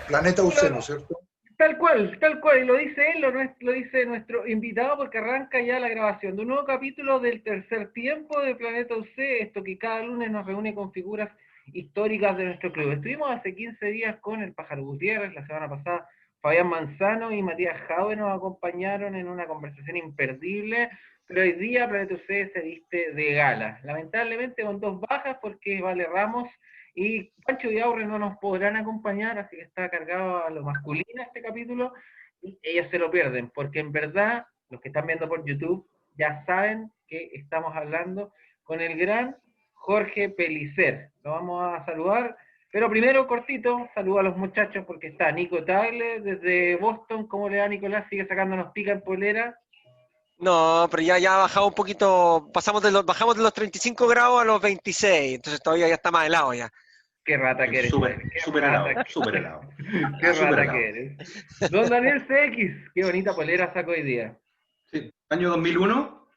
Planeta UC, ¿no es cierto? Tal cual, y lo dice él, lo dice nuestro invitado, porque arranca ya la grabación de un nuevo capítulo del tercer tiempo de Planeta UC, esto que cada lunes nos reúne con figuras históricas de nuestro club. Estuvimos hace 15 días con el Pájaro Gutiérrez, la semana pasada Fabián Manzano y Matías Jaue nos acompañaron en una conversación imperdible, pero hoy día Planeta UC se viste de gala, lamentablemente con 2 bajas, porque Vale Ramos y Pancho y Aurre no nos podrán acompañar, así que está cargado a lo masculino este capítulo, y ellos se lo pierden, porque en verdad, los que están viendo por YouTube, ya saben que estamos hablando con el gran Jorge Pellicer. Lo vamos a saludar, pero primero, cortito, saludo a los muchachos, porque está Nico Tagle desde Boston. ¿Cómo le va, Nicolás? ¿Sigue sacándonos pica en polera? No, pero ya ha bajado un poquito, bajamos de los 35 grados a los 26, entonces todavía ya está más helado ya. Qué rata que eres. Súper helado, súper helado. Qué rata que eres. Don Daniel CX, qué bonita polera sacó hoy día. Sí, año 2001,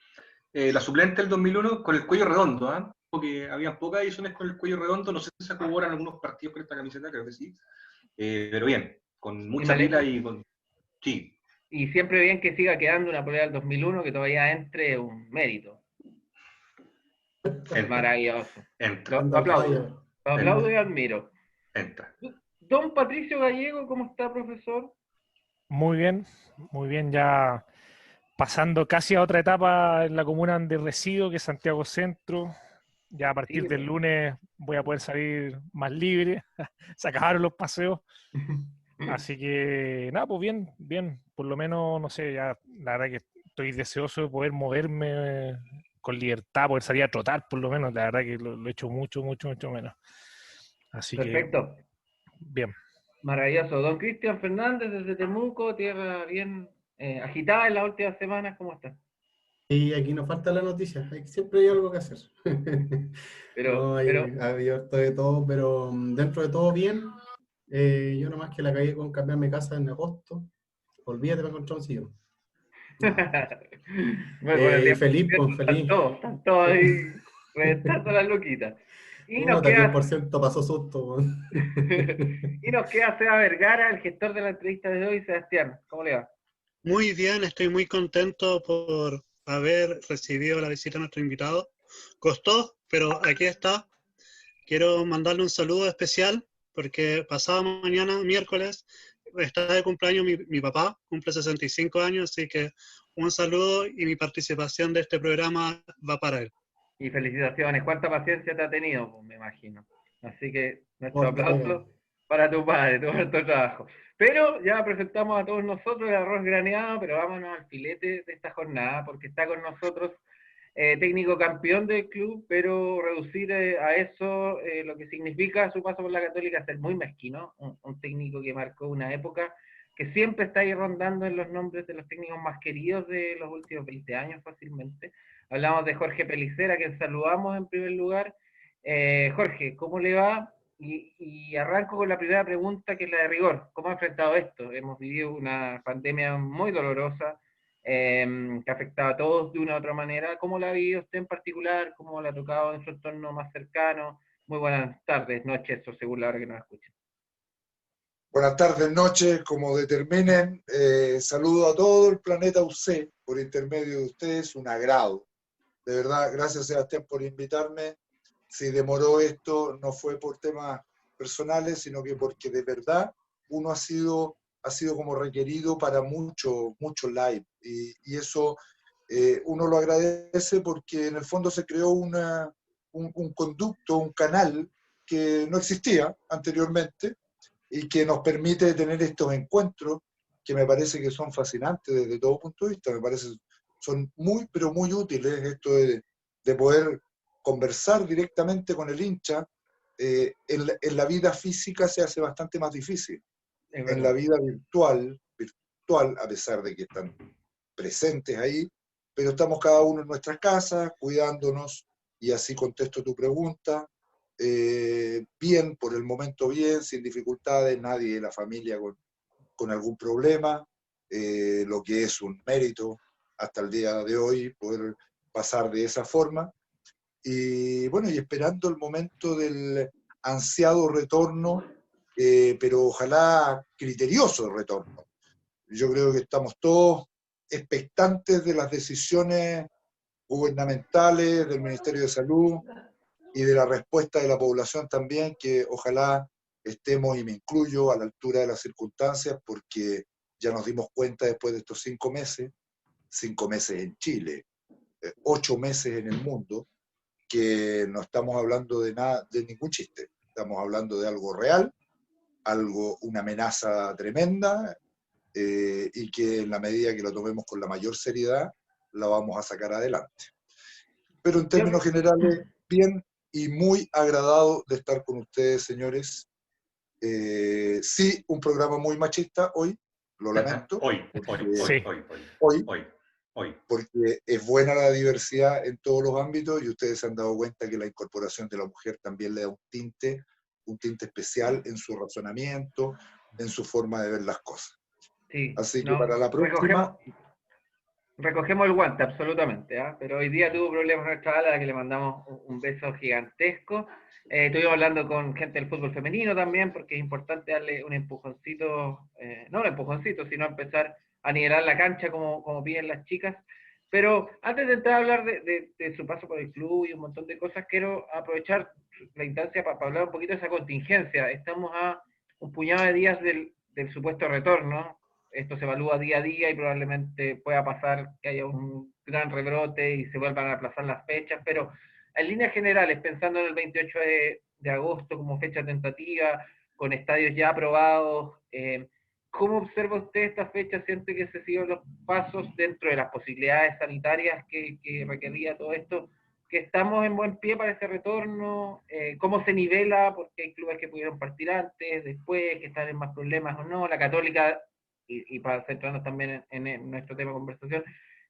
la suplente del 2001 con el cuello redondo, ¿eh? Porque había pocas ediciones con el cuello redondo, no sé si se corroboran algunos partidos con esta camiseta, creo que sí. Pero bien, con mucha pila y con... Sí. Y siempre bien que siga quedando una polera del 2001, que todavía entre un mérito. Entra. Maravilloso. Entra. Lo aplaudo y admiro. Entra. Don Patricio Gallego, ¿cómo está, profesor? Muy bien, ya pasando casi a otra etapa en la comuna de resido, que es Santiago Centro. Ya a partir del lunes voy a poder salir más libre, se acabaron los paseos. Así que, nada, pues bien, por lo menos, no sé, ya la verdad que estoy deseoso de poder moverme con libertad, poder salir a trotar, por lo menos, la verdad que lo he hecho mucho menos. Así perfecto. Que, bien. Maravilloso. Don Cristian Fernández desde Temuco, tierra bien agitada en las últimas semanas, ¿cómo está? Y aquí nos falta la noticia, siempre hay algo que hacer. Pero había harto de todo, pero dentro de todo bien. Yo nomás que la cagué con cambiarme casa en agosto. Olvídate, me encontré un sillón. Bueno, feliz, pues, feliz. Están todos ahí reventando las loquitas. Y nos queda 10% pasó susto. y nos queda Seba Vergara, el gestor de la entrevista de hoy. Sebastián, ¿cómo le va? Muy bien, estoy muy contento por haber recibido la visita de nuestro invitado. Costó, pero aquí está. Quiero mandarle un saludo especial porque pasado mañana, miércoles, está de cumpleaños mi papá, cumple 65 años, así que un saludo y mi participación de este programa va para él. Y felicitaciones, cuánta paciencia te ha tenido, pues, me imagino. Así que nuestro aplauso para tu padre, todo nuestro trabajo. Pero ya presentamos a todos nosotros el arroz graneado, pero vámonos al filete de esta jornada, porque está con nosotros técnico campeón del club, pero reducir a eso lo que significa su paso por la Católica, ser muy mezquino, un técnico que marcó una época que siempre está ahí rondando en los nombres de los técnicos más queridos de los últimos 20 años fácilmente. Hablamos de Jorge Pellicer, a quien saludamos en primer lugar. Jorge, ¿cómo le va? Y arranco con la primera pregunta, que es la de rigor. ¿Cómo ha enfrentado esto? Hemos vivido una pandemia muy dolorosa, que ha afectado a todos de una u otra manera. ¿Cómo la ha vivido usted en particular? ¿Cómo la ha tocado en su entorno más cercano? Muy buenas tardes, noches, o según la hora que nos escuchen. Buenas tardes, noches, como determinen. Saludo a todo el planeta UC por intermedio de ustedes, un agrado. De verdad, gracias Sebastián por invitarme. Si demoró esto, no fue por temas personales, sino que porque de verdad uno ha sido como requerido para mucho live. Y eso uno lo agradece porque en el fondo se creó un conducto, un canal que no existía anteriormente y que nos permite tener estos encuentros que me parece que son fascinantes desde todo punto de vista. Me parece son muy, pero muy útiles esto de poder conversar directamente con el hincha. En la vida física se hace bastante más difícil. En la vida virtual, a pesar de que están presentes ahí, pero estamos cada uno en nuestras casas, cuidándonos, y así contesto tu pregunta. Bien, por el momento bien, sin dificultades, nadie de la familia con algún problema, lo que es un mérito hasta el día de hoy poder pasar de esa forma. Y bueno, y esperando el momento del ansiado retorno pero ojalá criterioso el retorno. Yo creo que estamos todos expectantes de las decisiones gubernamentales, del Ministerio de Salud y de la respuesta de la población también, que ojalá estemos, y me incluyo, a la altura de las circunstancias, porque ya nos dimos cuenta después de estos 5 meses en Chile, 8 meses en el mundo, que no estamos hablando de nada, de ningún chiste. Estamos hablando de algo real, una amenaza tremenda, y que en la medida que lo tomemos con la mayor seriedad, la vamos a sacar adelante. Pero en términos generales, bien y muy agradado de estar con ustedes, señores. Sí, un programa muy machista hoy, lo lamento. Hoy, porque es buena la diversidad en todos los ámbitos y ustedes se han dado cuenta que la incorporación de la mujer también le da un tinte especial en su razonamiento, en su forma de ver las cosas. Sí, Así que para la próxima... Recogemos el guante, absolutamente, ¿eh? Pero hoy día tuvo problemas nuestra ala, a la que le mandamos un beso gigantesco. Estuvimos hablando con gente del fútbol femenino también, porque es importante darle un empujoncito, no un empujoncito, sino empezar a nivelar la cancha como piden las chicas. Pero antes de entrar a hablar de su paso por el club y un montón de cosas, quiero aprovechar la instancia para hablar un poquito de esa contingencia. Estamos a un puñado de días del supuesto retorno. Esto se evalúa día a día y probablemente pueda pasar que haya un gran rebrote y se vuelvan a aplazar las fechas, pero en líneas generales, pensando en el 28 de agosto como fecha tentativa, con estadios ya aprobados, ¿cómo observa usted esta fecha? ¿Siente que se siguen los pasos dentro de las posibilidades sanitarias que requería todo esto? ¿Que estamos en buen pie para ese retorno? ¿Cómo se nivela? Porque hay clubes que pudieron partir antes, después, que están en más problemas o no. La Católica, y para centrarnos también en nuestro tema de conversación,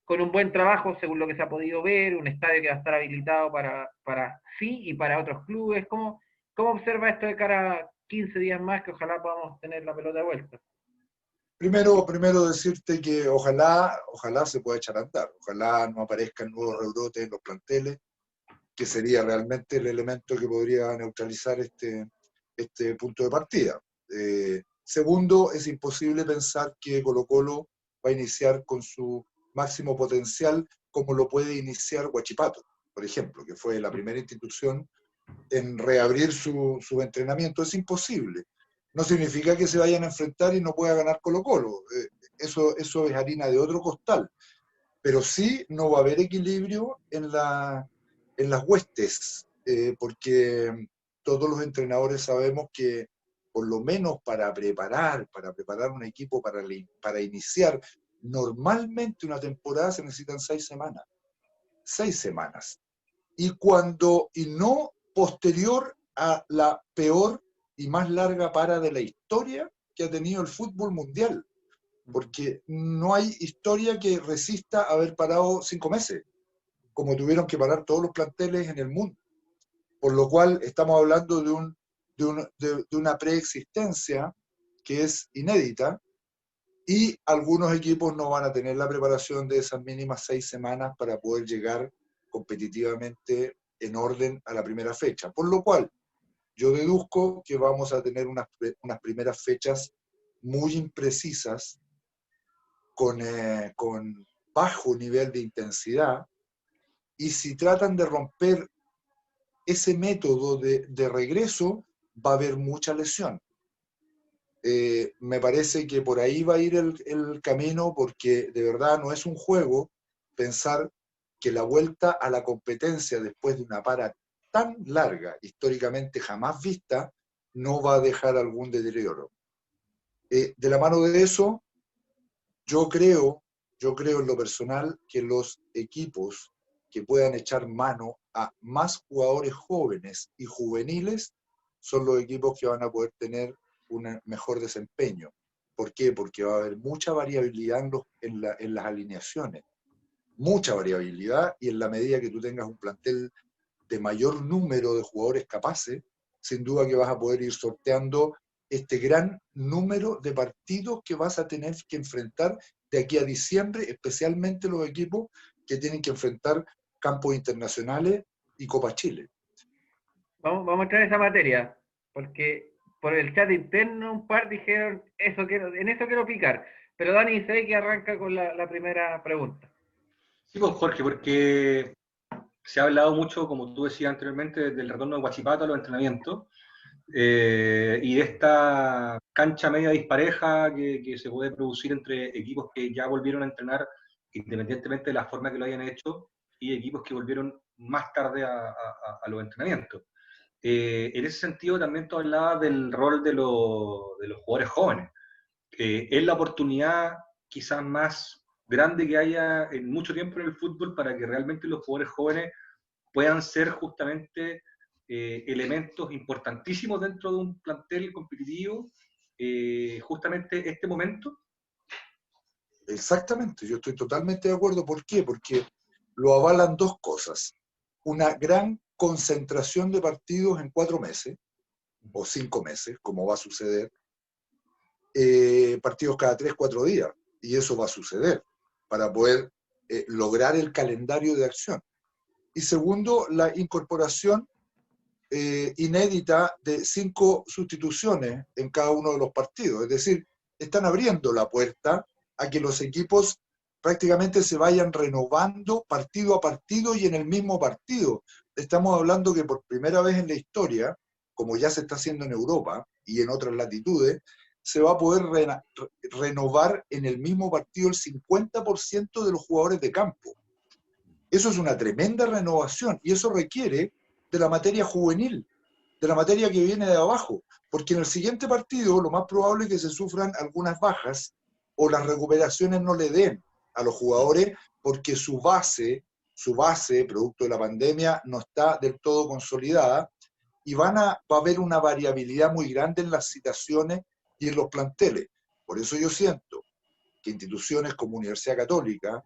con un buen trabajo, según lo que se ha podido ver, un estadio que va a estar habilitado para sí y para otros clubes. ¿Cómo observa esto de cara a 15 días más, que ojalá podamos tener la pelota de vuelta? Primero decirte que ojalá se pueda echar a andar, ojalá no aparezcan nuevos rebrotes en los planteles, que sería realmente el elemento que podría neutralizar este punto de partida. Segundo, es imposible pensar que Colo-Colo va a iniciar con su máximo potencial como lo puede iniciar Huachipato, por ejemplo, que fue la primera institución en reabrir su entrenamiento. Es imposible. No significa que se vayan a enfrentar y no pueda ganar Colo-Colo. Eso es harina de otro costal. Pero sí no va a haber equilibrio en las huestes, porque todos los entrenadores sabemos que por lo menos para preparar un equipo, para iniciar normalmente una temporada se necesitan 6 semanas. 6 semanas. Y no posterior a la peor y más larga para de la historia que ha tenido el fútbol mundial. Porque no hay historia que resista haber parado 5 meses, como tuvieron que parar todos los planteles en el mundo. Por lo cual estamos hablando de una preexistencia que es inédita, y algunos equipos no van a tener la preparación de esas mínimas 6 semanas para poder llegar competitivamente en orden a la primera fecha. Por lo cual, yo deduzco que vamos a tener unas primeras fechas muy imprecisas, con bajo nivel de intensidad, y si tratan de romper ese método de regreso, va a haber mucha lesión. Me parece que por ahí va a ir el camino, porque de verdad no es un juego pensar que la vuelta a la competencia después de una para tan larga, históricamente jamás vista, no va a dejar algún deterioro. De la mano de eso, yo creo en lo personal que los equipos que puedan echar mano a más jugadores jóvenes y juveniles son los equipos que van a poder tener un mejor desempeño. ¿Por qué? Porque va a haber mucha variabilidad en las alineaciones, mucha variabilidad, y en la medida que tú tengas un plantel de mayor número de jugadores capaces, sin duda que vas a poder ir sorteando este gran número de partidos que vas a tener que enfrentar de aquí a diciembre, especialmente los equipos que tienen que enfrentar campos internacionales y Copa Chile. Vamos a entrar en esa materia, porque por el chat interno un par dijeron, en eso quiero picar. Pero Dani, sé que arranca con la primera pregunta. Sí, pues Jorge, porque se ha hablado mucho, como tú decías anteriormente, del retorno de Huachipato a los entrenamientos y de esta cancha media dispareja que se puede producir entre equipos que ya volvieron a entrenar independientemente de la forma que lo hayan hecho y equipos que volvieron más tarde a los entrenamientos. En ese sentido también tú hablabas del rol de los jugadores jóvenes. Es la oportunidad quizás más grande que haya en mucho tiempo en el fútbol para que realmente los jugadores jóvenes puedan ser justamente elementos importantísimos dentro de un plantel competitivo, justamente este momento. Exactamente, yo estoy totalmente de acuerdo. ¿Por qué? Porque lo avalan dos cosas. Una gran concentración de partidos en 4 meses, o 5 meses, como va a suceder, partidos cada 3, 4 días, y eso va a suceder para poder lograr el calendario de acción. Y segundo, la incorporación inédita de 5 sustituciones en cada uno de los partidos. Es decir, están abriendo la puerta a que los equipos prácticamente se vayan renovando partido a partido y en el mismo partido. Estamos hablando que por primera vez en la historia, como ya se está haciendo en Europa y en otras latitudes, se va a poder renovar en el mismo partido el 50% de los jugadores de campo. Eso es una tremenda renovación y eso requiere de la materia juvenil, de la materia que viene de abajo, porque en el siguiente partido lo más probable es que se sufran algunas bajas o las recuperaciones no le den a los jugadores porque su base, producto de la pandemia, no está del todo consolidada y va a haber una variabilidad muy grande en las citaciones y en los planteles. Por eso yo siento que instituciones como Universidad Católica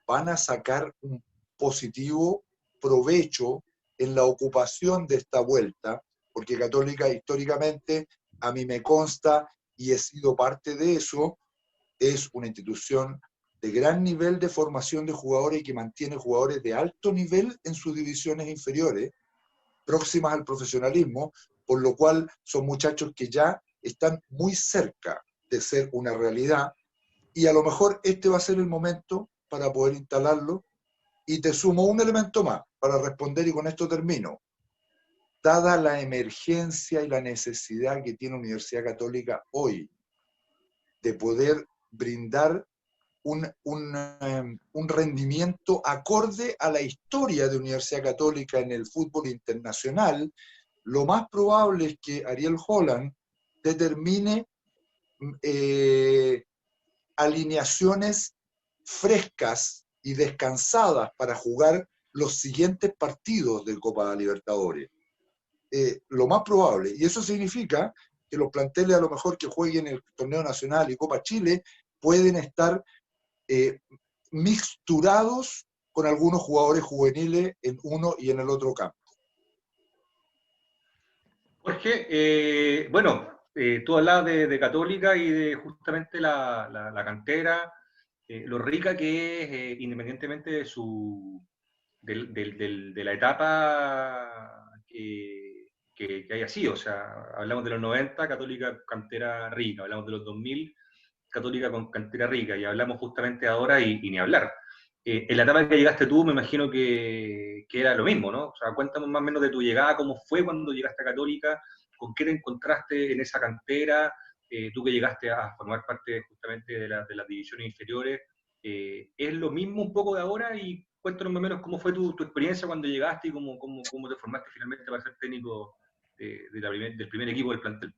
van a sacar un positivo provecho en la ocupación de esta vuelta, porque Católica históricamente, a mí me consta y he sido parte de eso, es una institución de gran nivel de formación de jugadores y que mantiene jugadores de alto nivel en sus divisiones inferiores, próximas al profesionalismo, por lo cual son muchachos que ya están muy cerca de ser una realidad y a lo mejor este va a ser el momento para poder instalarlo. Y te sumo un elemento más para responder y con esto termino. Dada la emergencia y la necesidad que tiene Universidad Católica hoy de poder brindar un rendimiento acorde a la historia de Universidad Católica en el fútbol internacional, lo más probable es que Ariel Holland determine alineaciones frescas y descansadas para jugar los siguientes partidos de Copa Libertadores. Lo más probable. Y eso significa que los planteles a lo mejor que jueguen el Torneo Nacional y Copa Chile pueden estar mixturados con algunos jugadores juveniles en uno y en el otro campo. Jorge, bueno, tú hablabas de Católica y de justamente la cantera, lo rica que es, independientemente de la etapa que haya sido. O sea, hablamos de los 90, Católica cantera rica, hablamos de los 2000, Católica con cantera rica, y hablamos justamente ahora y ni hablar. En la etapa que llegaste tú, me imagino que era lo mismo, ¿no? O sea, cuéntame más o menos de tu llegada, cómo fue cuando llegaste a Católica, con qué te encontraste en esa cantera, tú que llegaste a formar parte justamente de las divisiones inferiores. ¿Es lo mismo un poco de ahora? Y cuéntanos más o menos cómo fue tu experiencia cuando llegaste y cómo te formaste finalmente para ser técnico del primer equipo del plantel.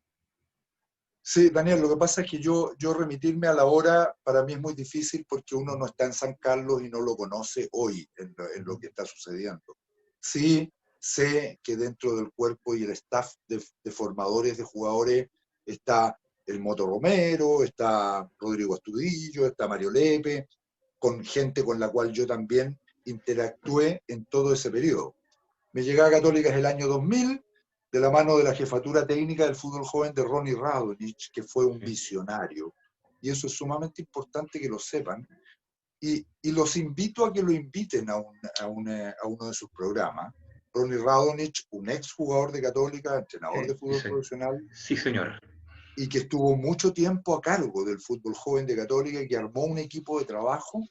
Sí, Daniel, lo que pasa es que yo remitirme a la hora para mí es muy difícil porque uno no está en San Carlos y no lo conoce hoy en lo que está sucediendo. Sí, sé que dentro del cuerpo y el staff de formadores de jugadores está el Moto Romero, está Rodrigo Astudillo, está Mario Lepe, con gente con la cual yo también interactué en todo ese periodo. Me llegué a Católica en el año 2000, de la mano de la jefatura técnica del fútbol joven de Ronnie Radonich, que fue un visionario. Y eso es sumamente importante que lo sepan. Y los invito a que lo inviten a uno de sus programas, Ronnie Radonich, un ex jugador de Católica, entrenador Sí, de fútbol sí. profesional, Sí, señor. y que estuvo mucho tiempo a cargo del fútbol joven de Católica y que armó un equipo de trabajo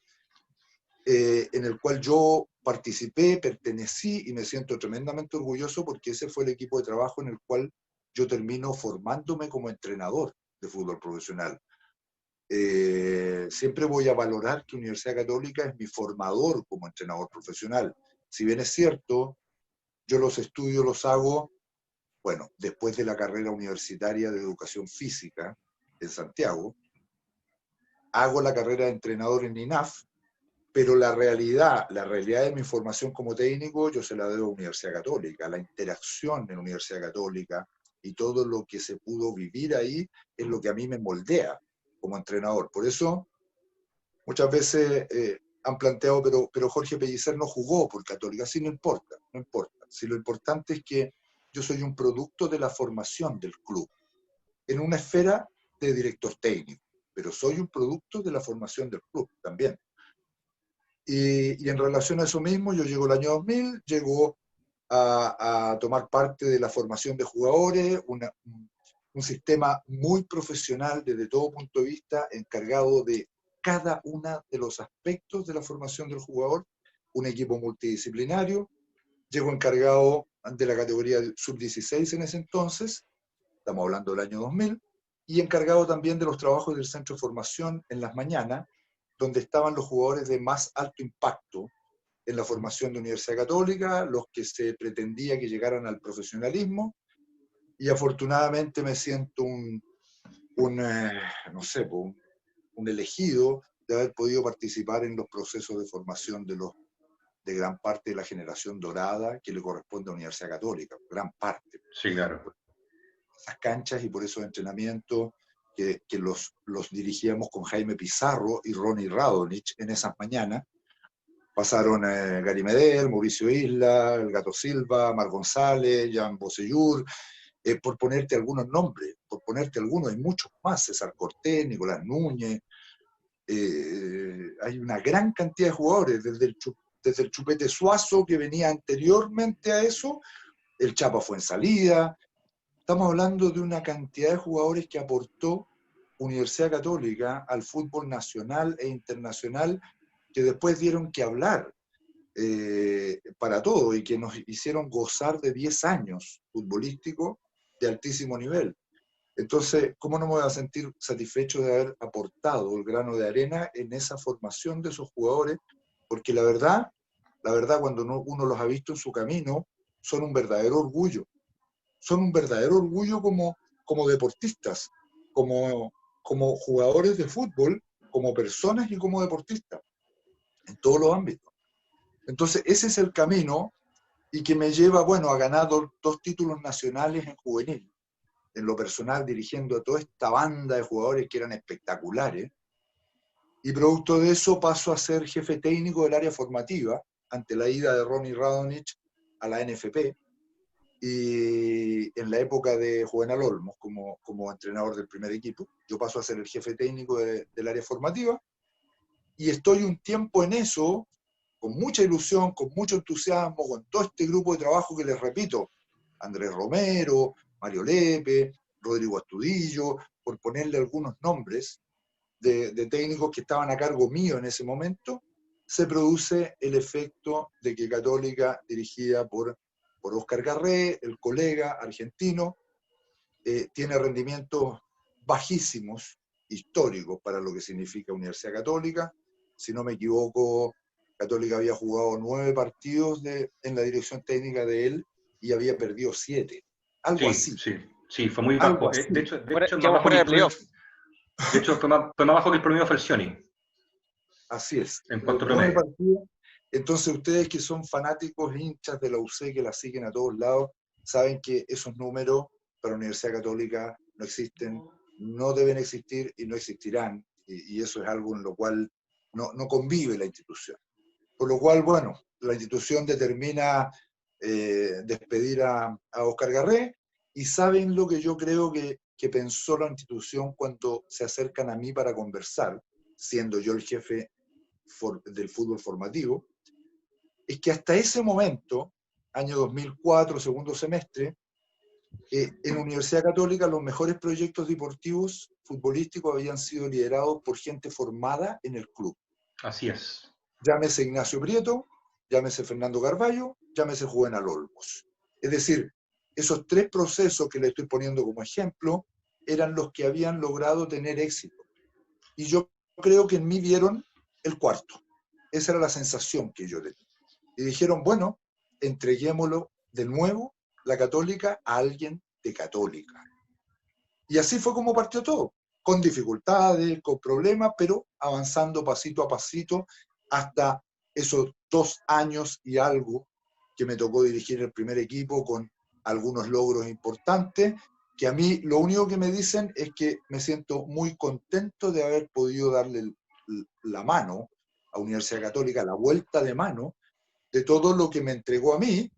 en el cual yo participé, pertenecí y me siento tremendamente orgulloso porque ese fue el equipo de trabajo en el cual yo termino formándome como entrenador de fútbol profesional. Siempre voy a valorar que Universidad Católica es mi formador como entrenador profesional. Si bien es cierto, yo los estudios los hago, bueno, después de la carrera universitaria de educación física en Santiago, hago la carrera de entrenador en INAF, pero la realidad de mi formación como técnico yo se la debo a Universidad Católica. La interacción en Universidad Católica y todo lo que se pudo vivir ahí es lo que a mí me moldea como entrenador. Por eso muchas veces han planteado, pero Jorge Pellicer no jugó por Católica. Sí, no importa, no importa. Si lo importante es que yo soy un producto de la formación del club, en una esfera de director técnico, pero soy un producto de la formación del club también. Y en relación a eso mismo, yo llego el año 2000, llego a tomar parte de la formación de jugadores, un sistema muy profesional desde todo punto de vista, encargado de cada uno de los aspectos de la formación del jugador, un equipo multidisciplinario. Llego encargado de la categoría sub-16 en ese entonces, estamos hablando del año 2000, y encargado también de los trabajos del centro de formación en las mañanas, donde estaban los jugadores de más alto impacto en la formación de Universidad Católica, los que se pretendía que llegaran al profesionalismo, y afortunadamente me siento no sé, un elegido de haber podido participar en los procesos de formación de gran parte de la generación dorada que le corresponde a la Universidad Católica, gran parte. Sí, claro. Esas canchas y por esos entrenamientos que los dirigíamos con Jaime Pizarro y Ronnie Radonich en esas mañanas. Pasaron Gary Medel, Mauricio Isla, el Gato Silva, Mar González, Jan Bosellur, por ponerte algunos nombres, por ponerte algunos, hay muchos más, César Cortés, Nicolás Núñez, hay una gran cantidad de jugadores, desde el Chupete Suazo, que venía anteriormente a eso, el Chapa Fuensalida. Estamos hablando de una cantidad de jugadores que aportó Universidad Católica al fútbol nacional e internacional, que después dieron que hablar para todo y que nos hicieron gozar de 10 años futbolísticos de altísimo nivel. Entonces, ¿cómo no me voy a sentir satisfecho de haber aportado el grano de arena en esa formación de esos jugadores? Porque la verdad cuando uno los ha visto en su camino, son un verdadero orgullo. Son un verdadero orgullo como deportistas, como jugadores de fútbol, como personas y como deportistas, en todos los ámbitos. Entonces, ese es el camino y que me lleva, bueno, a ganar dos títulos nacionales en juvenil. En lo personal, dirigiendo a toda esta banda de jugadores que eran espectaculares. Y producto de eso paso a ser jefe técnico del área formativa ante la ida de Ronnie Radonich a la NFP y en la época de Juvenal Olmos como entrenador del primer equipo. Yo paso a ser el jefe técnico del área formativa y estoy un tiempo en eso, con mucha ilusión, con mucho entusiasmo, con todo este grupo de trabajo que les repito, Andrés Romero, Mario Lepe, Rodrigo Astudillo, por ponerle algunos nombres de técnicos que estaban a cargo mío en ese momento, se produce el efecto de que Católica, dirigida por Óscar Garré, el colega argentino, tiene rendimientos bajísimos, históricos para lo que significa Universidad Católica. Si no me equivoco, Católica había jugado 9 partidos en la dirección técnica de él y había perdido 7. Algo así. Sí, fue muy Algo bajo. así. De hecho, Quedamos fuera de playoff. De hecho, fue más bajo que el promedio Falcioni. Así es. En cuanto a 9 promedio. partidos. Entonces ustedes que son fanáticos, hinchas de la UC, que la siguen a todos lados, saben que esos números para la Universidad Católica no existen, no deben existir y no existirán. Y eso es algo en lo cual no convive la institución. Por lo cual, bueno, la institución determina despedir a Óscar Garré y saben lo que yo creo que pensó la institución cuando se acercan a mí para conversar, siendo yo el jefe del fútbol formativo, es que hasta ese momento año 2004, segundo semestre, en Universidad Católica los mejores proyectos deportivos futbolísticos habían sido liderados por gente formada en el club. Así es. Llámese Ignacio Prieto, llámese Fernando Carballo, llámese Juvenal Olmos. Es decir, esos tres procesos que le estoy poniendo como ejemplo eran los que habían logrado tener éxito. Y yo creo que en mí vieron el cuarto. Esa era la sensación que yo le di. Y dijeron, bueno, entreguémoslo de nuevo, la Católica, a alguien de Católica. Y así fue como partió todo, con dificultades, con problemas, pero avanzando pasito a pasito hasta esos 2 años y algo que me tocó dirigir el primer equipo con algunos logros importantes, que a mí lo único que me dicen es que me siento muy contento de haber podido darle la mano a Universidad Católica, la vuelta de mano de todo lo que me entregó a mí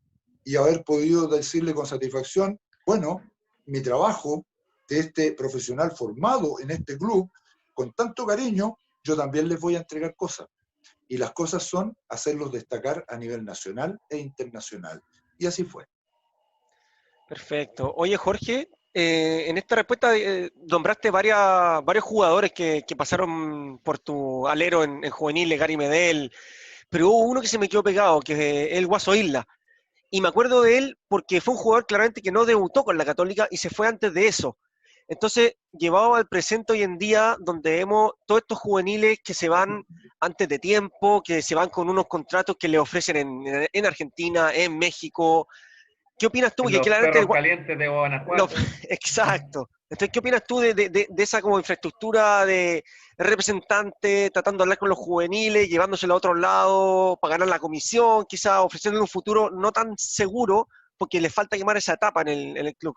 y haber podido decirle con satisfacción, bueno, mi trabajo de este profesional formado en este club, con tanto cariño, yo también les voy a entregar cosas. Y las cosas son hacerlos destacar a nivel nacional e internacional. Y así fue. Perfecto. Oye, Jorge, en esta respuesta nombraste varios jugadores que pasaron por tu alero en juveniles, Gary Medel, pero hubo uno que se me quedó pegado, que es el Guaso Isla. Y me acuerdo de él porque fue un jugador claramente que no debutó con la Católica y se fue antes de eso. Entonces, llevado al presente hoy en día, donde vemos todos estos juveniles que se van antes de tiempo, que se van con unos contratos que le ofrecen en Argentina, en México. ¿Qué opinas tú? En Porque los claramente perros calientes de no, Guanajuato. exacto. Entonces, ¿qué opinas tú de esa como infraestructura de representante, tratando de hablar con los juveniles, llevándoselo a otro lado para ganar la comisión, quizás ofreciéndole un futuro no tan seguro, porque le falta quemar esa etapa en el club?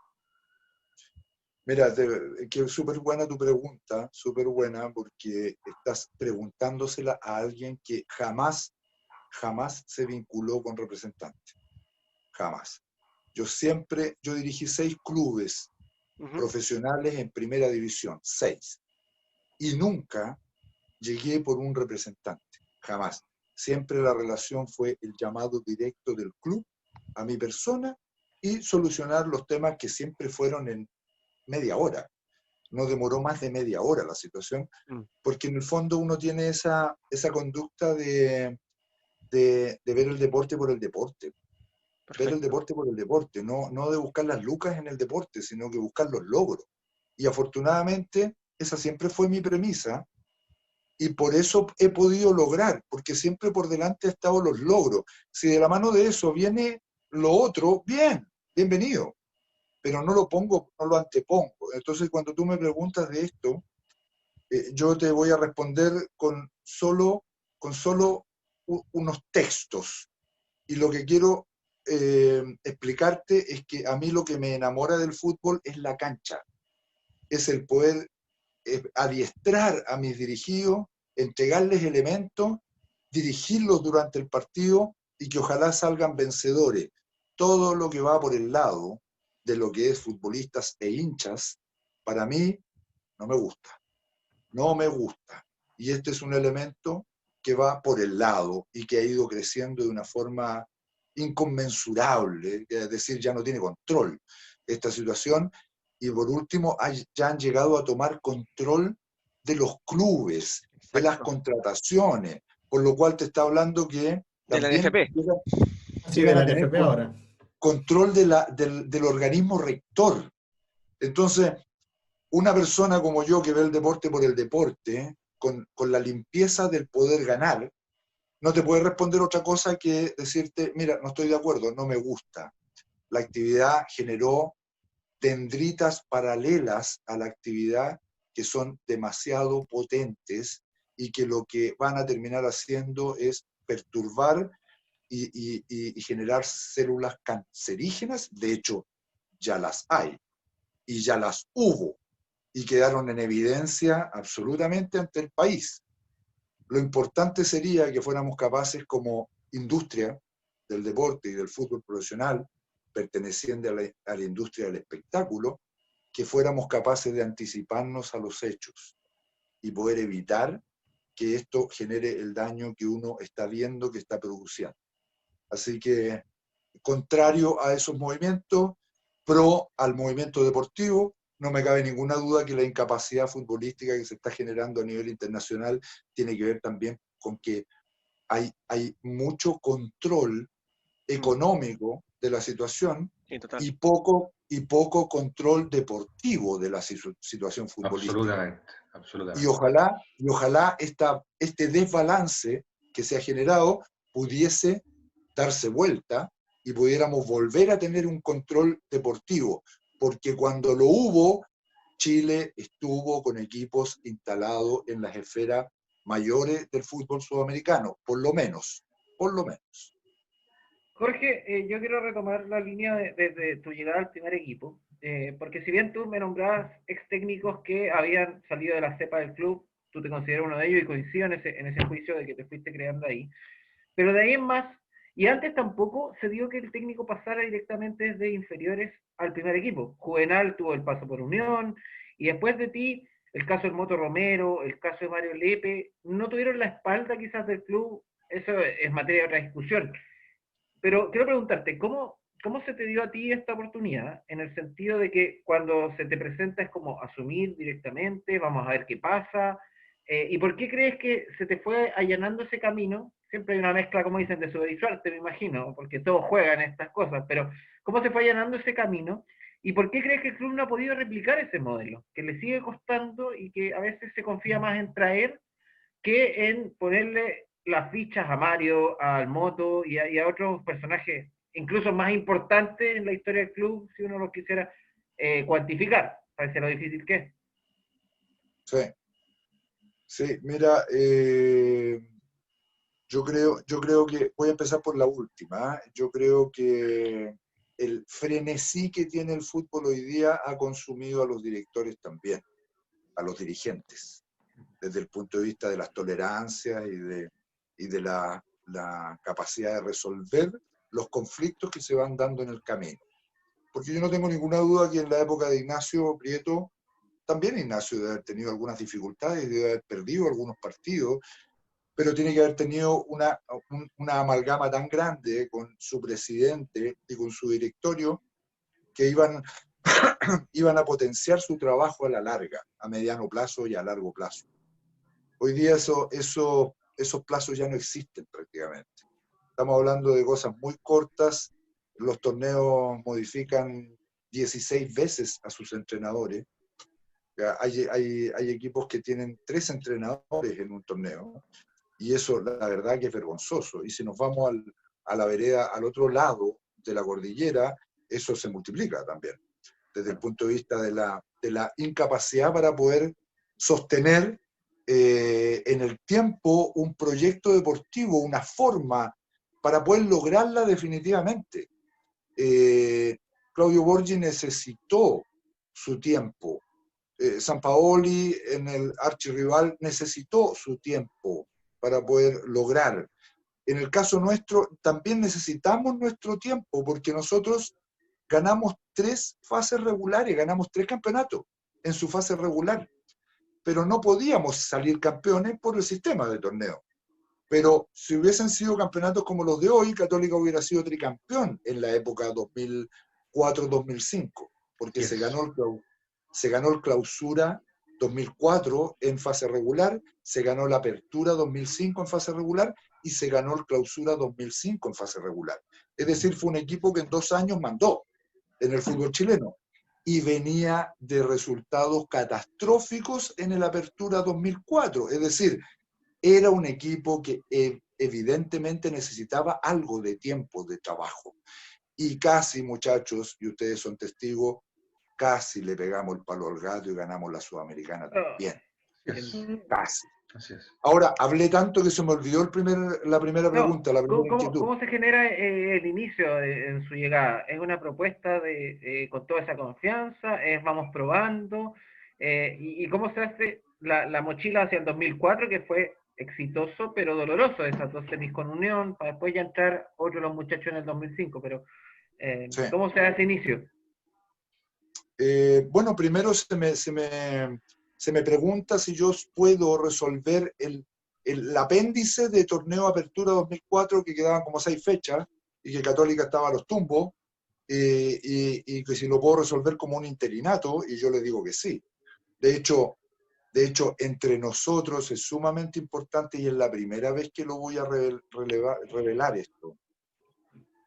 Mira, que es súper buena tu pregunta, súper buena, porque estás preguntándosela a alguien que jamás se vinculó con representantes. Jamás. Yo dirigí 6 clubes profesionales en primera división, 6. Y nunca llegué por un representante, jamás. Siempre la relación fue el llamado directo del club a mi persona y solucionar los temas que siempre fueron en media hora. No demoró más de media hora la situación, porque en el fondo uno tiene esa conducta de ver el deporte por el deporte. Perfecto. Ver el deporte por el deporte, no de buscar las lucas en el deporte, sino que buscar los logros. Y afortunadamente esa siempre fue mi premisa, y por eso he podido lograr, porque siempre por delante han estado los logros. Si de la mano de eso viene lo otro, bien, bienvenido, pero no lo antepongo. Entonces, cuando tú me preguntas de esto, yo te voy a responder con solo unos textos. Y lo que quiero explicarte es que a mí lo que me enamora del fútbol es la cancha, es el poder adiestrar a mis dirigidos, entregarles elementos, dirigirlos durante el partido y que ojalá salgan vencedores. Todo lo que va por el lado de lo que es futbolistas e hinchas, para mí no me gusta. No me gusta. Y este es un elemento que va por el lado y que ha ido creciendo de una forma inconmensurable, es decir, ya no tiene control esta situación. Y por último, ya han llegado a tomar control de los clubes, de las contrataciones, por lo cual te está hablando que De la también NFP. Sí, de llegan la a tener NFP ahora. control del organismo rector. Entonces, una persona como yo que ve el deporte por el deporte, con la limpieza del poder ganar, no te puede responder otra cosa que decirte, mira, no estoy de acuerdo, no me gusta. La actividad generó dendritas paralelas a la actividad que son demasiado potentes y que lo que van a terminar haciendo es perturbar y generar células cancerígenas. De hecho, ya las hay y ya las hubo y quedaron en evidencia absolutamente ante el país. Lo importante sería que fuéramos capaces como industria del deporte y del fútbol profesional, perteneciente a la industria del espectáculo, que fuéramos capaces de anticiparnos a los hechos y poder evitar que esto genere el daño que uno está viendo que está produciendo. Así que contrario a esos movimientos, pro al movimiento deportivo. No me cabe ninguna duda que la incapacidad futbolística que se está generando a nivel internacional tiene que ver también con que hay mucho control económico de la situación Sí, total. y poco control deportivo de la situación futbolística. Absolutamente. Y ojalá este desbalance que se ha generado pudiese darse vuelta y pudiéramos volver a tener un control deportivo, porque cuando lo hubo, Chile estuvo con equipos instalados en las esferas mayores del fútbol sudamericano, por lo menos. Jorge, yo quiero retomar la línea desde tu llegada al primer equipo, porque si bien tú me nombrabas ex técnicos que habían salido de la cepa del club, tú te consideras uno de ellos y coincido en ese juicio de que te fuiste creando ahí, pero de ahí en más, y antes tampoco se dio que el técnico pasara directamente desde inferiores al primer equipo. Juvenal tuvo el paso por Unión, y después de ti, el caso del Moto Romero, el caso de Mario Lepe, no tuvieron la espalda quizás del club, eso es materia de otra discusión. Pero quiero preguntarte, ¿cómo se te dio a ti esta oportunidad? En el sentido de que cuando se te presenta es como asumir directamente, vamos a ver qué pasa, ¿y por qué crees que se te fue allanando ese camino? Siempre hay una mezcla, como dicen, de suerte y suerte, me imagino, porque todos juegan estas cosas, pero ¿cómo se fue allanando ese camino? ¿Y por qué crees que el club no ha podido replicar ese modelo? Que le sigue costando y que a veces se confía más en traer que en ponerle las fichas a Mario, al Moto y a otros personajes incluso más importantes en la historia del club, si uno los quisiera cuantificar. Parece lo difícil que es. Sí, mira, yo creo que voy a empezar por la última. Yo creo que el frenesí que tiene el fútbol hoy día ha consumido a los directores también, a los dirigentes, desde el punto de vista de las tolerancias y de la capacidad de resolver los conflictos que se van dando en el camino. Porque yo no tengo ninguna duda que en la época de Ignacio Prieto, también Ignacio debe haber tenido algunas dificultades, debe haber perdido algunos partidos, pero tiene que haber tenido una amalgama tan grande con su presidente y con su directorio que iban a potenciar su trabajo a la larga, a mediano plazo y a largo plazo. Hoy día esos plazos ya no existen prácticamente. Estamos hablando de cosas muy cortas, los torneos modifican 16 veces a sus entrenadores. Hay equipos que tienen 3 entrenadores en un torneo, y eso la verdad que es vergonzoso. Y si nos vamos a la vereda, al otro lado de la cordillera, eso se multiplica también, desde el punto de vista de la incapacidad para poder sostener en el tiempo un proyecto deportivo, una forma para poder lograrla definitivamente. Claudio Borghi necesitó su tiempo. Sampaoli en el archirrival necesitó su tiempo para poder lograr. En el caso nuestro también necesitamos nuestro tiempo, porque nosotros ganamos 3 fases regulares, ganamos 3 campeonatos en su fase regular, pero no podíamos salir campeones por el sistema de torneo. Pero si hubiesen sido campeonatos como los de hoy, Católica hubiera sido tricampeón en la época 2004-2005, porque se ganó el Clausura 2004 en fase regular, se ganó la Apertura 2005 en fase regular y se ganó el Clausura 2005 en fase regular. Es decir, fue un equipo que en 2 años mandó en el fútbol chileno y venía de resultados catastróficos en el Apertura 2004. Es decir, era un equipo que evidentemente necesitaba algo de tiempo de trabajo. Y casi, muchachos, y ustedes son testigos, casi le pegamos el palo al gato y ganamos la Sudamericana también. Casi. Así es. Ahora, hablé tanto que se me olvidó la primera pregunta, la primera inquietud. ¿Cómo se genera el inicio en su llegada? ¿Es una propuesta con toda esa confianza? ¿Es vamos probando? ¿Y cómo se hace la mochila hacia el 2004, que fue exitoso pero doloroso, esas 2 semis con Unión, para después ya entrar otro de los muchachos en el 2005? Pero Sí. ¿cómo se da ese inicio? Bueno, primero se me pregunta si yo puedo resolver el apéndice de torneo Apertura 2004, que quedaban como 6 fechas, y que Católica estaba a los tumbos, y que si lo puedo resolver como un interinato, y yo le digo que sí. De hecho, entre nosotros es sumamente importante, y es la primera vez que lo voy a revelar esto.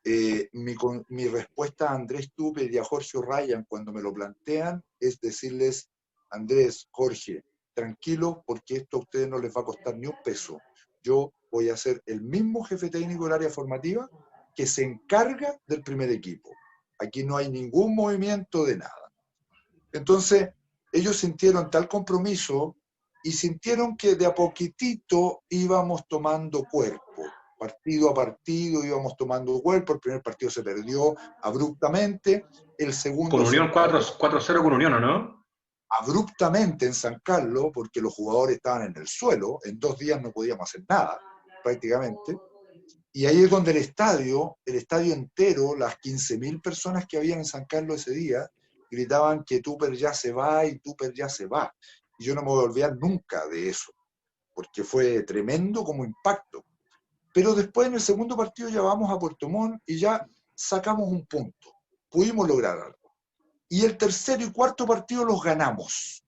Mi respuesta a Andrés Tupe y a Jorge Ryan cuando me lo plantean es decirles: Andrés, Jorge, tranquilos, porque esto a ustedes no les va a costar ni un peso. Yo voy a ser el mismo jefe técnico del área formativa que se encarga del primer equipo. Aquí no hay ningún movimiento de nada. Entonces, ellos sintieron tal compromiso y sintieron que de a poquitito íbamos tomando cuerpo. Partido a partido íbamos tomando cuerpo. El primer partido se perdió abruptamente. El segundo... Con Unión 4-0 con Unión, ¿o no? Abruptamente en San Carlos, porque los jugadores estaban en el suelo. En 2 días no podíamos hacer nada, prácticamente. Y ahí es donde el estadio entero, las 15.000 personas que habían en San Carlos ese día, gritaban que Tupper ya se va y Tupper ya se va. Y yo no me voy a olvidar nunca de eso, porque fue tremendo como impacto. Pero después en el segundo partido ya vamos a Puerto Montt y ya sacamos un punto. Pudimos lograr algo. Y el tercero y cuarto partido los ganamos.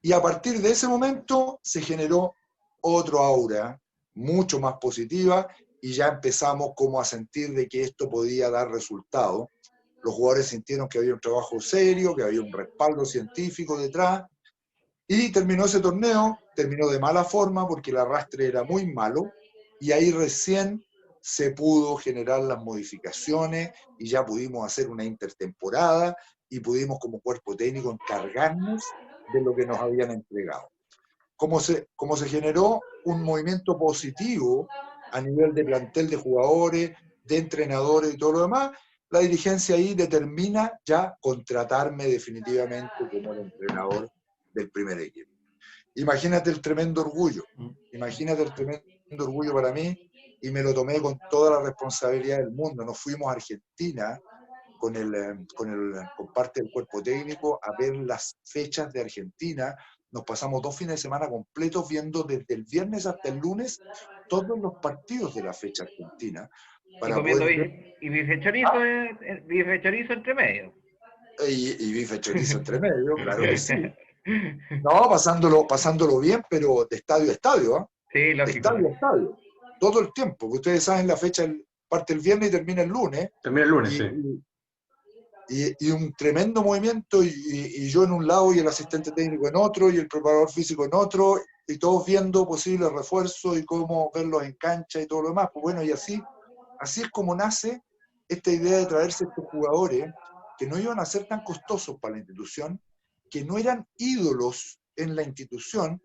Y a partir de ese momento se generó otro aura mucho más positiva y ya empezamos como a sentir de que esto podía dar resultado. Los jugadores sintieron que había un trabajo serio, que había un respaldo científico detrás, y terminó ese torneo, terminó de mala forma porque el arrastre era muy malo, y ahí recién se pudo generar las modificaciones y ya pudimos hacer una intertemporada y pudimos como cuerpo técnico encargarnos de lo que nos habían entregado. Como se generó un movimiento positivo a nivel de plantel de jugadores, de entrenadores y todo lo demás, la dirigencia ahí determina ya contratarme definitivamente como el entrenador del primer equipo. Imagínate el tremendo orgullo para mí, y me lo tomé con toda la responsabilidad del mundo. Nos fuimos a Argentina con parte del cuerpo técnico a ver las fechas de Argentina. Nos pasamos 2 fines de semana completos viendo desde el viernes hasta el lunes todos los partidos de la fecha argentina. Para y comiendo bife chorizo entre medio. Y bife chorizo entre medio, claro que sí. No, pasándolo bien, pero de estadio a estadio, ¿eh? Sí, lógico. De estadio a estadio. Todo el tiempo, porque ustedes saben la fecha parte el viernes y termina el lunes. Termina el lunes, sí. Y un tremendo movimiento, y yo en un lado y el asistente técnico en otro y el preparador físico en otro, y todos viendo posibles refuerzos y cómo verlos en cancha y todo lo demás. Pues bueno, y así es como nace esta idea de traerse estos jugadores que no iban a ser tan costosos para la institución, que no eran ídolos en la institución,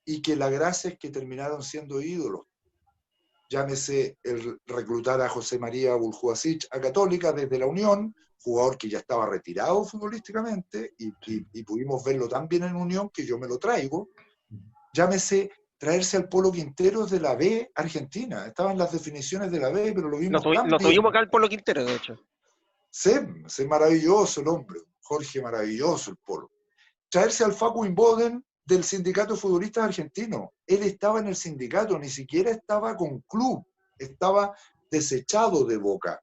y que la gracia es que terminaron siendo ídolos. Llámese el reclutar a José María Buljuasic a Católica desde la Unión, jugador que ya estaba retirado futbolísticamente, y pudimos verlo tan bien en Unión que yo me lo traigo. Llámese traerse al Polo Quinteros de la B Argentina. Estaban las definiciones de la B, pero lo vimos tan Lo bien. tuvimos acá al Polo Quinteros, de hecho. Sí, maravilloso el hombre. Jorge, maravilloso el Polo. Traerse al Facu Inboden del Sindicato de Futbolistas Argentinos. Él estaba en el sindicato, ni siquiera estaba con club, estaba desechado de Boca.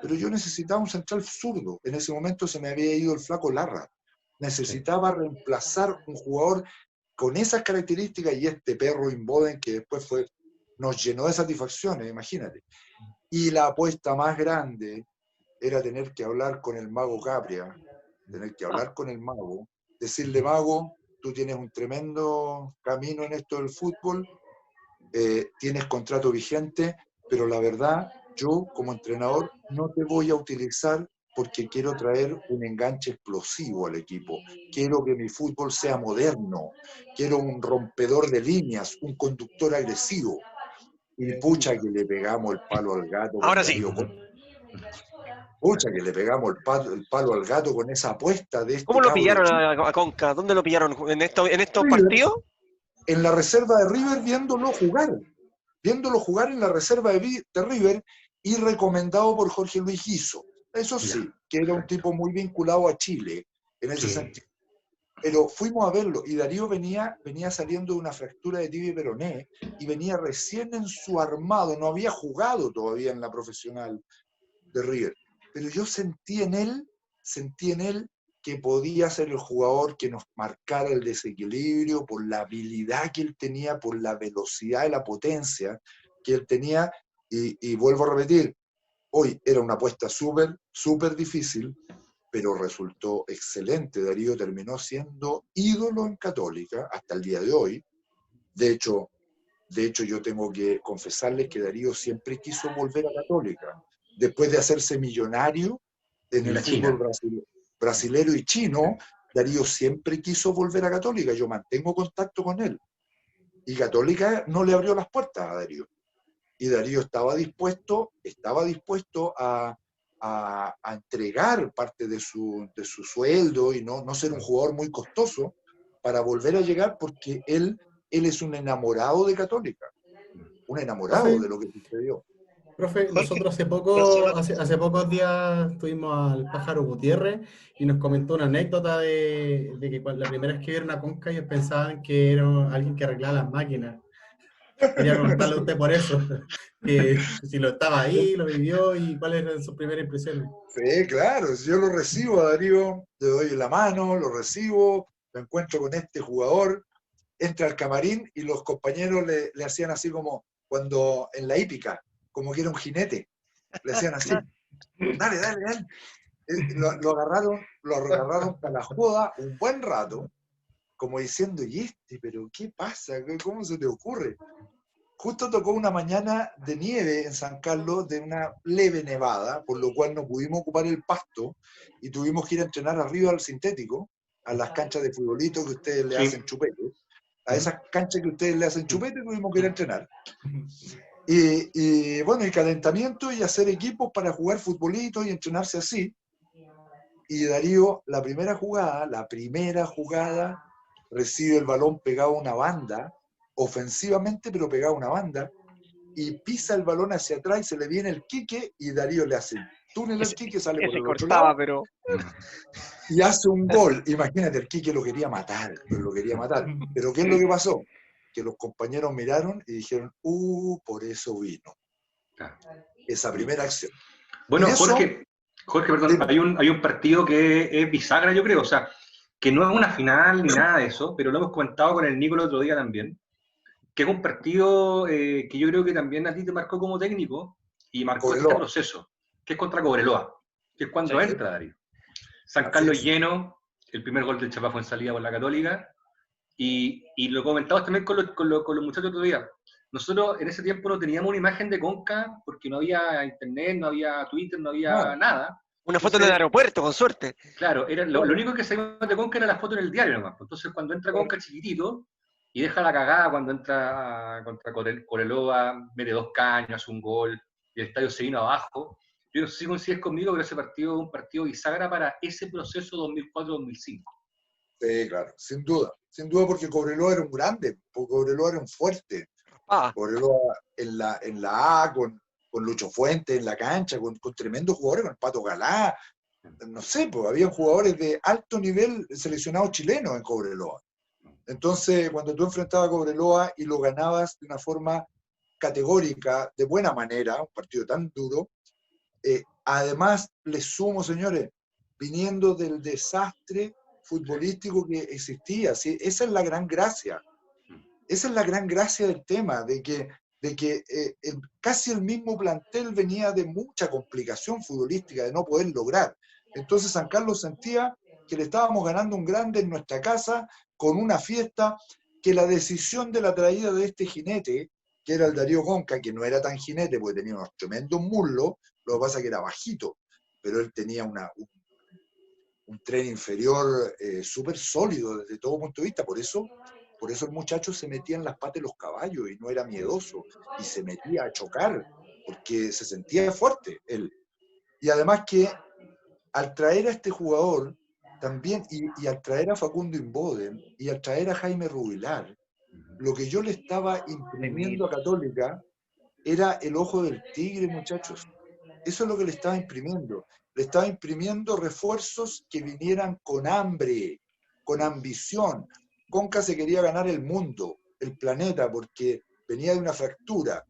Pero yo necesitaba un central zurdo. En ese momento se me había ido el flaco Larra. Necesitaba reemplazar un jugador con esas características, y este perro Inboden que después nos llenó de satisfacciones, imagínate. Y la apuesta más grande era tener que hablar con el mago Capria, decirle: Mago, tú tienes un tremendo camino en esto del fútbol, tienes contrato vigente, pero la verdad, yo como entrenador no te voy a utilizar porque quiero traer un enganche explosivo al equipo. Quiero que mi fútbol sea moderno, quiero un rompedor de líneas, un conductor agresivo. Y pucha que le pegamos el palo al gato. Ahora sí. Pucha que le pegamos el palo al gato con esa apuesta de este. ¿Cómo lo pillaron a Conca? ¿Dónde lo pillaron? ¿En estos partidos? En la reserva de River, viéndolo jugar en la reserva de River, y recomendado por Jorge Luis Guizo. Eso sí, que era un tipo muy vinculado a Chile, en ese sentido. Pero fuimos a verlo y Darío venía saliendo de una fractura de tibia y peroné y venía recién en su armado, no había jugado todavía en la profesional de River. Pero yo sentí en él que podía ser el jugador que nos marcara el desequilibrio por la habilidad que él tenía, por la velocidad y la potencia que él tenía. Y vuelvo a repetir, hoy era una apuesta súper difícil, pero resultó excelente. Darío terminó siendo ídolo en Católica hasta el día de hoy. De hecho, yo tengo que confesarles que Darío siempre quiso volver a Católica. Después de hacerse millonario en el fútbol brasilero y chino, Darío siempre quiso volver a Católica. Yo mantengo contacto con él. Y Católica no le abrió las puertas a Darío. Y Darío estaba dispuesto a entregar parte de su sueldo y no ser un jugador muy costoso para volver a llegar, porque él es un enamorado de Católica, un enamorado Profe, de lo que sucedió. profe, Jorge, nosotros personal- hace pocos días tuvimos al Pájaro Gutiérrez y nos comentó una anécdota de que la primera vez que vieron a Conca ellos pensaban que era alguien que arreglaba las máquinas. Quería preguntarle a usted por eso, que si lo estaba ahí, lo vivió y cuáles eran sus primeras impresiones. Sí, claro, si yo lo recibo a Darío, le doy la mano, lo recibo, me encuentro con este jugador, entra al camarín y los compañeros le hacían así como cuando en la hípica, como que era un jinete, le hacían así, dale, dale, dale. Lo agarraron para la joda un buen rato, como diciendo, ¿y este? ¿Pero qué pasa? ¿Cómo se te ocurre? Justo tocó una mañana de nieve en San Carlos, de una leve nevada, por lo cual no pudimos ocupar el pasto y tuvimos que ir a entrenar arriba al sintético, a las canchas de futbolito que ustedes le hacen chupete. A esas canchas que ustedes le hacen chupete tuvimos que ir a entrenar. Y bueno, y calentamiento y hacer equipos para jugar futbolito y entrenarse así. Y Darío, la primera jugada, recibe el balón pegado a una banda, ofensivamente, pero pegado a una banda, y pisa el balón hacia atrás y se le viene el Quique, y Darío le hace túnel al Quique, sale por Ese el otro cortaba, lado, pero y hace un gol. Imagínate, el Quique lo quería matar. Pero ¿qué es lo que pasó? Que los compañeros miraron y dijeron, por eso vino. Esa primera acción. Bueno, Y eso, Jorge, perdón, hay un partido que es bisagra, yo creo, o sea, que no es una final ni nada de eso, pero lo hemos comentado con el Nico el otro día también, que es un partido que yo creo que también a ti te marcó como técnico y marcó Cobreloa. este proceso, que es contra Cobreloa, que es cuando entra Darío. San Carlos lleno, el primer gol del Chapá fue en salida por la Católica, y lo comentamos también con los muchachos otro día. Nosotros en ese tiempo no teníamos una imagen de Conca porque no había internet, no había Twitter, no había nada. una foto en el aeropuerto, con suerte. Claro, lo único que sabíamos de Conca era la foto en el diario nomás. Entonces cuando entra Conca chiquitito y deja la cagada cuando entra contra Cobreloa, mete 2 caños, hace un gol y el estadio se vino abajo. Yo no sé si coincides conmigo, pero ese partido es un partido bisagra para ese proceso 2004-2005. Sí, claro, sin duda, porque Cobreloa era un grande, porque Cobreloa era un fuerte. Cobreloa en la A, con Lucho Fuentes en la cancha, con tremendos jugadores, con el Pato Galá, no sé, pues había jugadores de alto nivel seleccionados chilenos en Cobreloa. Entonces, cuando tú enfrentabas a Cobreloa y lo ganabas de una forma categórica, de buena manera, un partido tan duro, además, les sumo, señores, viniendo del desastre futbolístico que existía, ¿sí? Esa es la gran gracia. Esa es la gran gracia del tema, de que casi el mismo plantel venía de mucha complicación futbolística, de no poder lograr. Entonces San Carlos sentía que le estábamos ganando un grande en nuestra casa, con una fiesta, que la decisión de la traída de este jinete, que era el Darío Conca, que no era tan jinete porque tenía unos tremendos muslos, lo que pasa es que era bajito, pero él tenía un tren inferior súper sólido desde todo punto de vista, por eso el muchacho se metía en las patas de los caballos y no era miedoso, y se metía a chocar, porque se sentía fuerte él. Y además que al traer a este jugador, también, y al traer a Facundo Inboden, y al traer a Jaime Rubilar, lo que yo le estaba imprimiendo a Católica era el ojo del tigre, muchachos. Eso es lo que le estaba imprimiendo. Le estaba imprimiendo refuerzos que vinieran con hambre, con ambición. Conca se quería ganar el mundo, el planeta, porque venía de una fractura.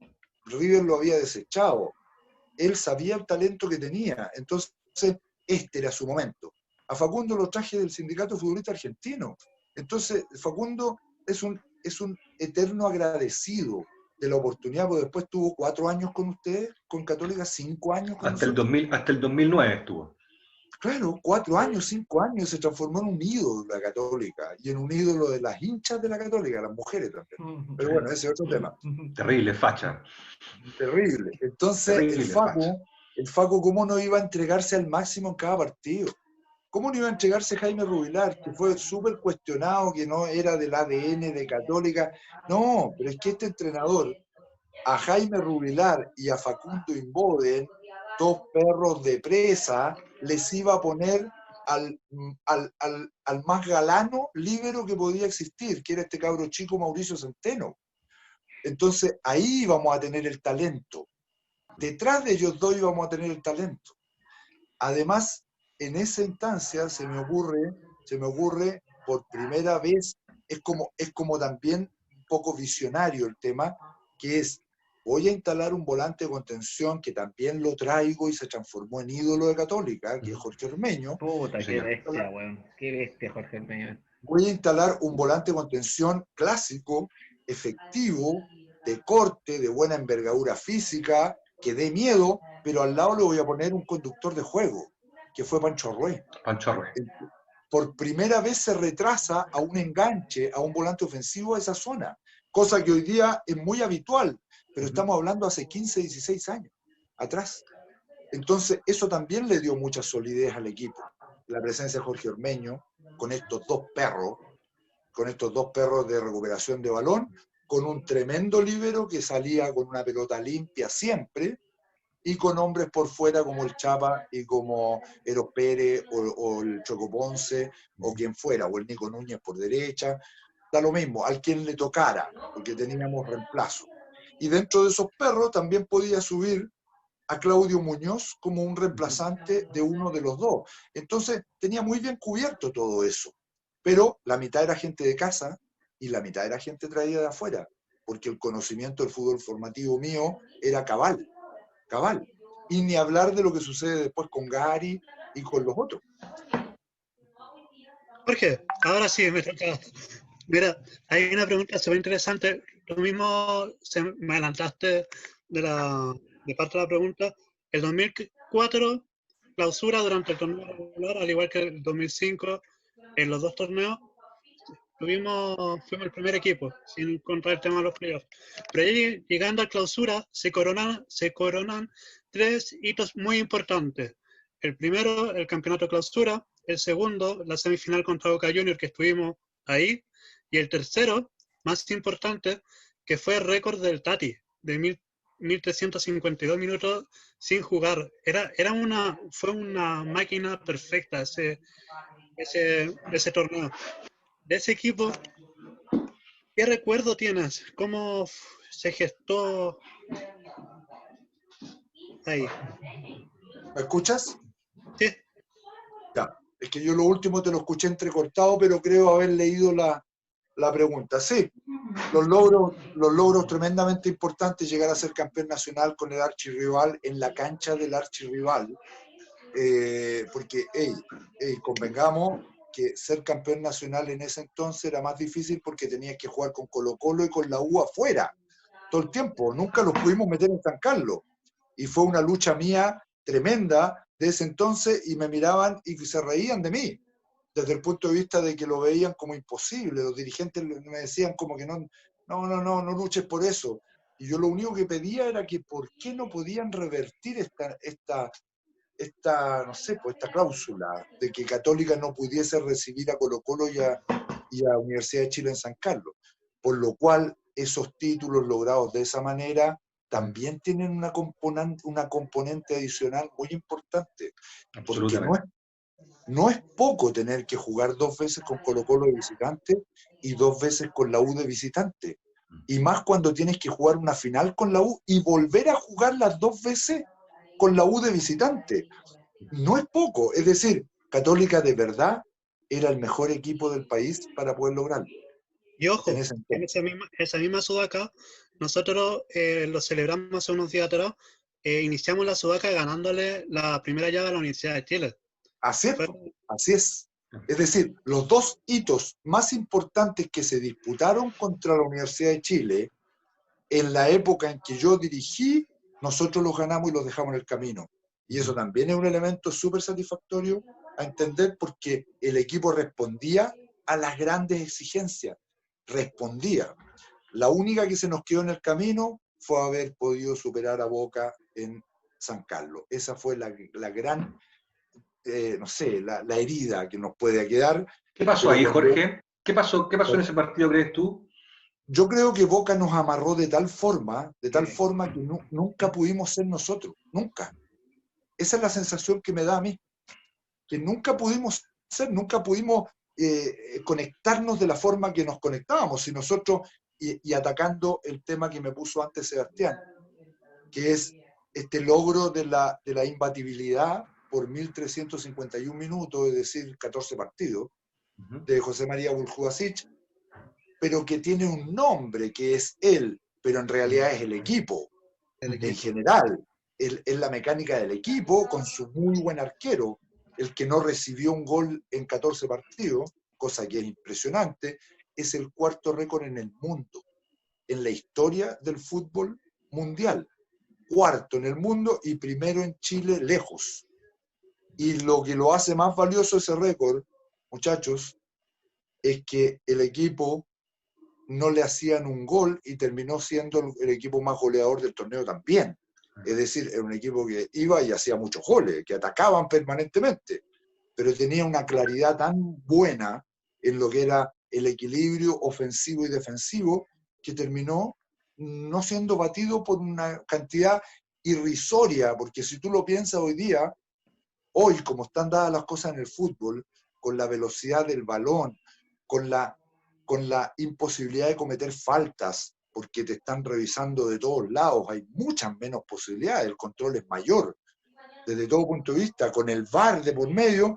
River lo había desechado. Él sabía el talento que tenía, entonces este era su momento. A Facundo lo traje del Sindicato Futbolista Argentino. Entonces, Facundo es un eterno agradecido de la oportunidad, porque después tuvo 4 años con ustedes, con Católica, 5 años con Hasta el nosotros. 2000, hasta el 2009 estuvo. Claro, 4 años, 5 años, se transformó en un ídolo de la Católica y en un ídolo de las hinchas de la Católica, las mujeres también. Pero bueno, ese es otro tema. Terrible, facha. Terrible. Entonces, Terrible, facha. el Facu, ¿cómo no iba a entregarse al máximo en cada partido? ¿Cómo no iba a entregarse Jaime Rubilar, que fue súper cuestionado, que no era del ADN de Católica? No, pero es que este entrenador, a Jaime Rubilar y a Facundo Inboden, 2 perros de presa, les iba a poner al más galano líbero que podía existir, que era este cabro chico Mauricio Centeno. Entonces ahí íbamos a tener el talento. Detrás de ellos dos íbamos a tener el talento. Además, en esa instancia se me ocurre por primera vez, es como también un poco visionario el tema, que es, voy a instalar un volante de contención que también lo traigo y se transformó en ídolo de Católica, que es Jorge Ormeño. Puta, qué bestia, weón. Qué bestia, Jorge Ormeño. Voy a instalar un volante de contención clásico, efectivo, de corte, de buena envergadura física, que dé miedo, pero al lado le voy a poner un conductor de juego, que fue Pancho Arrué. Pancho Arrué. Por primera vez se retrasa a un enganche, a un volante ofensivo a esa zona, cosa que hoy día es muy habitual, pero estamos hablando hace 15, 16 años atrás. Entonces, eso también le dio mucha solidez al equipo. La presencia de Jorge Ormeño, con estos 2 perros, de recuperación de balón, con un tremendo líbero que salía con una pelota limpia siempre, y con hombres por fuera como el Chapa y como Eros Pérez o el Choco Ponce o quien fuera, o el Nico Núñez por derecha, da lo mismo, al quien le tocara, porque teníamos reemplazo. Y dentro de esos perros también podía subir a Claudio Muñoz como un reemplazante de uno de los dos. Entonces tenía muy bien cubierto todo eso, pero la mitad era gente de casa y la mitad era gente traída de afuera, porque el conocimiento del fútbol formativo mío era cabal. Y ni hablar de lo que sucede después con Gary y con los otros. Jorge, ahora sí me toca. Mira, hay una pregunta súper interesante. Lo mismo me adelantaste de parte de la pregunta. El 2004, clausura durante el torneo regular, al igual que el 2005, en los 2 torneos, fuimos el primer equipo, sin contar el tema de los playoffs. Pero ahí, llegando a clausura, se coronan 3 hitos muy importantes. El primero, el campeonato de clausura. El segundo, la semifinal contra Boca Juniors, que estuvimos ahí. Y el tercero, más importante, que fue el récord del Tati, de 1.352 minutos sin jugar. Fue una máquina perfecta ese torneo. De ese equipo, ¿qué recuerdo tienes? ¿Cómo se gestó ahí? ¿Me escuchas? Sí. Ya. Es que yo lo último te lo escuché entrecortado, pero creo haber leído la pregunta. Sí, los logros tremendamente importantes, llegar a ser campeón nacional con el archirrival en la cancha del archirrival, porque, convengamos que ser campeón nacional en ese entonces era más difícil porque tenías que jugar con Colo-Colo y con la U afuera todo el tiempo, nunca los pudimos meter en San Carlos, y fue una lucha mía tremenda de ese entonces, y me miraban y se reían de mí, desde el punto de vista de que lo veían como imposible. Los dirigentes me decían como que no luches por eso. Y yo lo único que pedía era que por qué no podían revertir esta cláusula de que Católica no pudiese recibir a Colo-Colo y a Universidad de Chile en San Carlos. Por lo cual, esos títulos logrados de esa manera también tienen una componente adicional muy importante. Porque no es poco tener que jugar 2 veces con Colo-Colo de visitante y 2 veces con la U de visitante. Y más cuando tienes que jugar una final con la U y volver a jugar las 2 veces con la U de visitante. No es poco. Es decir, Católica de verdad era el mejor equipo del país para poder lograrlo. Y ojo, En ese en entonces. esa misma Sudaca, nosotros lo celebramos hace unos días atrás, iniciamos la Sudaca ganándole la primera llave a la Universidad de Chile. Así es, Fue- así es. Es decir, los dos hitos más importantes que se disputaron contra la Universidad de Chile en la época en que yo dirigí, nosotros los ganamos y los dejamos en el camino. Y eso también es un elemento súper satisfactorio a entender porque el equipo respondía a las grandes exigencias, respondía. La única que se nos quedó en el camino fue haber podido superar a Boca en San Carlos. Esa fue la gran, no sé, la herida que nos puede quedar. ¿Qué pasó Pero ahí, cuando, Jorge? ¿Qué pasó en ese partido, crees tú? yo creo que Boca nos amarró de tal forma que nunca pudimos ser nosotros, nunca. Esa es la sensación que me da a mí, que nunca pudimos ser, nunca pudimos conectarnos de la forma que nos conectábamos, y nosotros, y atacando el tema que me puso antes Sebastián, que es este logro de la imbatibilidad por 1.351 minutos, es decir, 14 partidos, de José María Buljubasic, pero que tiene un nombre que es él, pero en realidad es el equipo. En general, es la mecánica del equipo con su muy buen arquero, el que no recibió un gol en 14 partidos, cosa que es impresionante, es el cuarto récord en el mundo, en la historia del fútbol mundial. Cuarto en el mundo y primero en Chile lejos. Y lo que lo hace más valioso ese récord, muchachos, es que el equipo no le hacían un gol y terminó siendo el equipo más goleador del torneo también. Es decir, era un equipo que iba y hacía muchos goles, que atacaban permanentemente, pero tenía una claridad tan buena en lo que era el equilibrio ofensivo y defensivo que terminó no siendo batido por una cantidad irrisoria, porque si tú lo piensas hoy día, hoy como están dadas las cosas en el fútbol, con la velocidad del balón, con la imposibilidad de cometer faltas, porque te están revisando de todos lados, hay muchas menos posibilidades, el control es mayor. Desde todo punto de vista, con el VAR de por medio,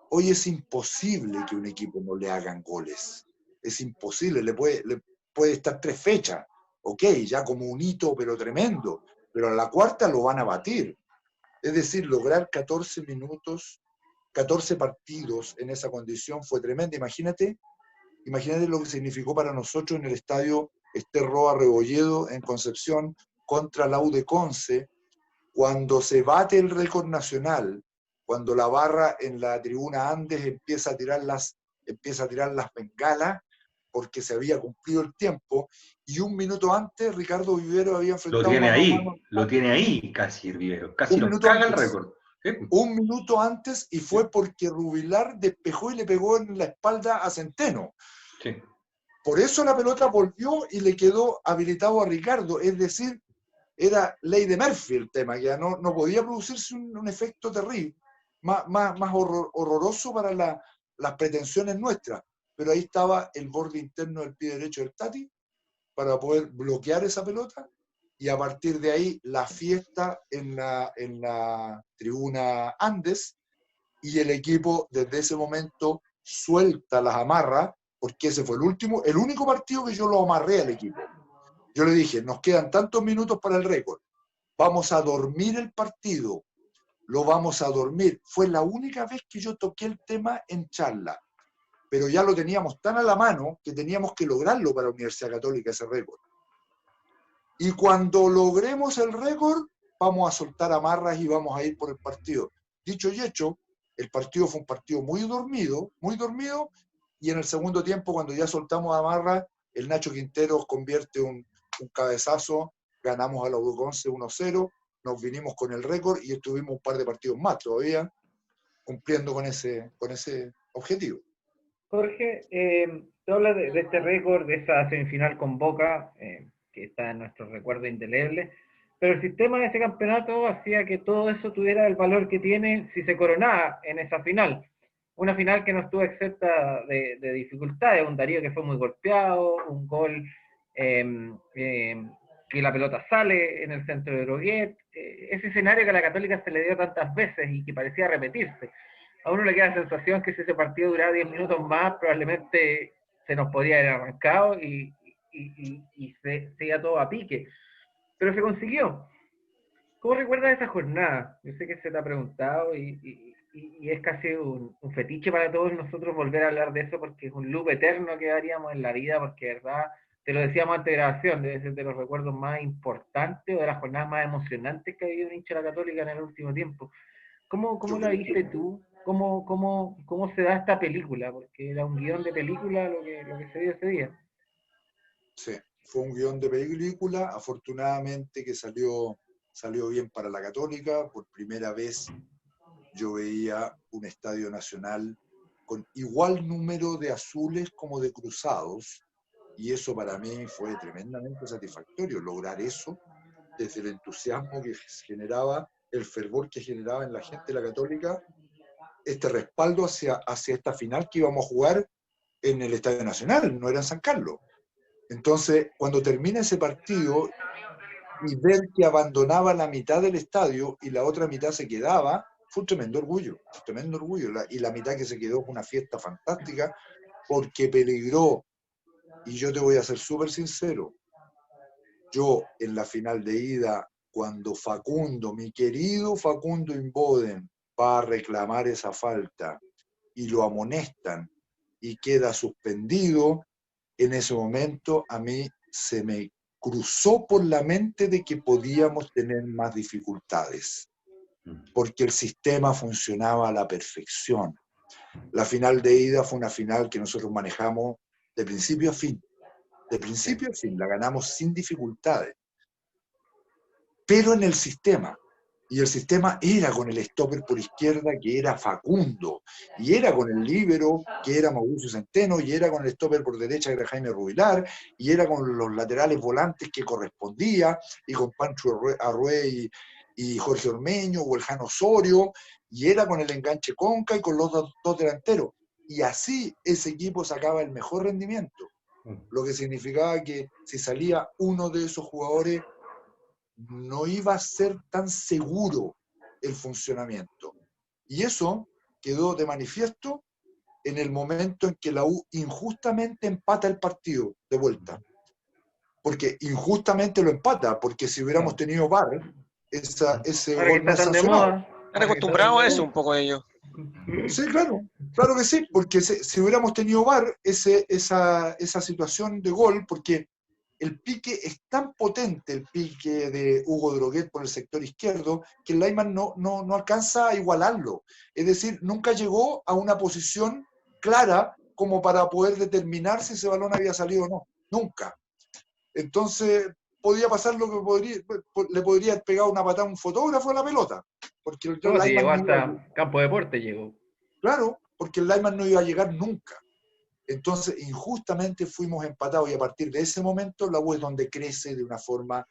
hoy es imposible que un equipo no le hagan goles. Es imposible, le puede estar 3 fechas, ok, ya como un hito, pero tremendo, pero a la cuarta lo van a batir. Es decir, lograr 14 minutos, 14 partidos en esa condición fue tremendo. Imagínate lo que significó para nosotros en el estadio Ester Roa Rebolledo en Concepción contra la U de Conce, cuando se bate el récord nacional, cuando la barra en la tribuna Andes empieza a tirar las bengalas porque se había cumplido el tiempo, y un minuto antes Ricardo Vivero había enfrentado mano a mano. Lo tiene ahí casi Rivero, casi Un nos minuto caga el antes. récord. ¿Sí? Un minuto antes, y fue porque Rubilar despejó y le pegó en la espalda a Centeno. Sí. Por eso la pelota volvió y le quedó habilitado a Ricardo. Es decir, era ley de Murphy el tema, ya no podía producirse un efecto terrible, más horroroso para las pretensiones nuestras. Pero ahí estaba el borde interno del pie derecho del Tati para poder bloquear esa pelota, y a partir de ahí la fiesta en la tribuna Andes, y el equipo desde ese momento suelta las amarras, porque ese fue el único partido que yo lo amarré al equipo. Yo le dije, nos quedan tantos minutos para el récord, vamos a dormir el partido, lo vamos a dormir. Fue la única vez que yo toqué el tema en charla, pero ya lo teníamos tan a la mano que teníamos que lograrlo para la Universidad Católica, ese récord. Y cuando logremos el récord, vamos a soltar amarras y vamos a ir por el partido. Dicho y hecho, el partido fue un partido muy dormido, y en el segundo tiempo, cuando ya soltamos amarras, el Nacho Quintero convierte un cabezazo, ganamos a la U11 1-0, nos vinimos con el récord y estuvimos un par de partidos más todavía cumpliendo con ese objetivo. Jorge, tú hablas de este récord, de esa semifinal con Boca, que está en nuestro recuerdo indeleble, pero el sistema de ese campeonato hacía que todo eso tuviera el valor que tiene si se coronaba en esa final. Una final que no estuvo exenta de dificultades, un Darío que fue muy golpeado, un gol que la pelota sale en el centro de Droguet, ese escenario que a la Católica se le dio tantas veces y que parecía repetirse. a uno le queda la sensación que si ese partido duraba 10 minutos más, probablemente se nos podría haber arrancado y se iba todo a pique. Pero se consiguió. ¿Cómo recuerdas esa jornada? Yo sé que se te ha preguntado y es casi un fetiche para todos nosotros volver a hablar de eso porque es un loop eterno que haríamos en la vida, porque de verdad, te lo decíamos antes de grabación, debe ser de los recuerdos más importantes o de las jornadas más emocionantes que ha vivido un hincha de la Católica en el último tiempo. ¿Cómo la viste tú? ¿Cómo se da esta película? Porque era un guión de película lo que se dio ese día. Sí, fue un guión de película, afortunadamente que salió bien para la Católica. Por primera vez yo veía un estadio nacional con igual número de azules como de cruzados, y eso para mí fue tremendamente satisfactorio, lograr eso desde el entusiasmo que generaba, el fervor que generaba en la gente de la Católica, este respaldo hacia esta final que íbamos a jugar en el Estadio Nacional, no era en San Carlos. Entonces, cuando termina ese partido y ver que abandonaba la mitad del estadio y la otra mitad se quedaba, fue un tremendo orgullo. Y la mitad que se quedó fue una fiesta fantástica porque peligró. Y yo te voy a ser súper sincero, yo en la final de ida, cuando Facundo, mi querido Facundo Inboden, va a reclamar esa falta y lo amonestan y queda suspendido, en ese momento a mí se me cruzó por la mente de que podíamos tener más dificultades, porque el sistema funcionaba a la perfección. La final de ida fue una final que nosotros manejamos de principio a fin. De principio a fin, la ganamos sin dificultades. Pero en el sistema. Y el sistema era con el stopper por izquierda, que era Facundo, y era con el líbero, que era Mauricio Centeno, y era con el stopper por derecha, que era Jaime Rubilar, y era con los laterales volantes que correspondía, y con Pancho Arrué y Jorge Ormeño, o el Jano Osorio, y era con el enganche Conca y con los dos delanteros. Y así ese equipo sacaba el mejor rendimiento, lo que significaba que si salía uno de esos jugadores, no iba a ser tan seguro el funcionamiento. Y eso quedó de manifiesto en el momento en que la U injustamente empata el partido de vuelta. Porque injustamente lo empata, porque si hubiéramos tenido VAR, ese Ahora que gol no está es tan de sancionado. moda. Han acostumbrado a eso un poco ellos. Sí, claro que sí, porque si hubiéramos tenido VAR, esa situación de gol, porque el pique es tan potente, el pique de Hugo Droguet por el sector izquierdo, que el lineman no alcanza a igualarlo. Es decir, nunca llegó a una posición clara como para poder determinar si ese balón había salido o no. Nunca. Entonces, podía pasar lo que le podría haber pegado una patada a un fotógrafo a la pelota. Porque el No, si llegó lineman hasta Campo de Deporte, llegó. Claro, porque el lineman no iba a llegar nunca. Entonces, injustamente fuimos empatados y a partir de ese momento la U es donde crece de una forma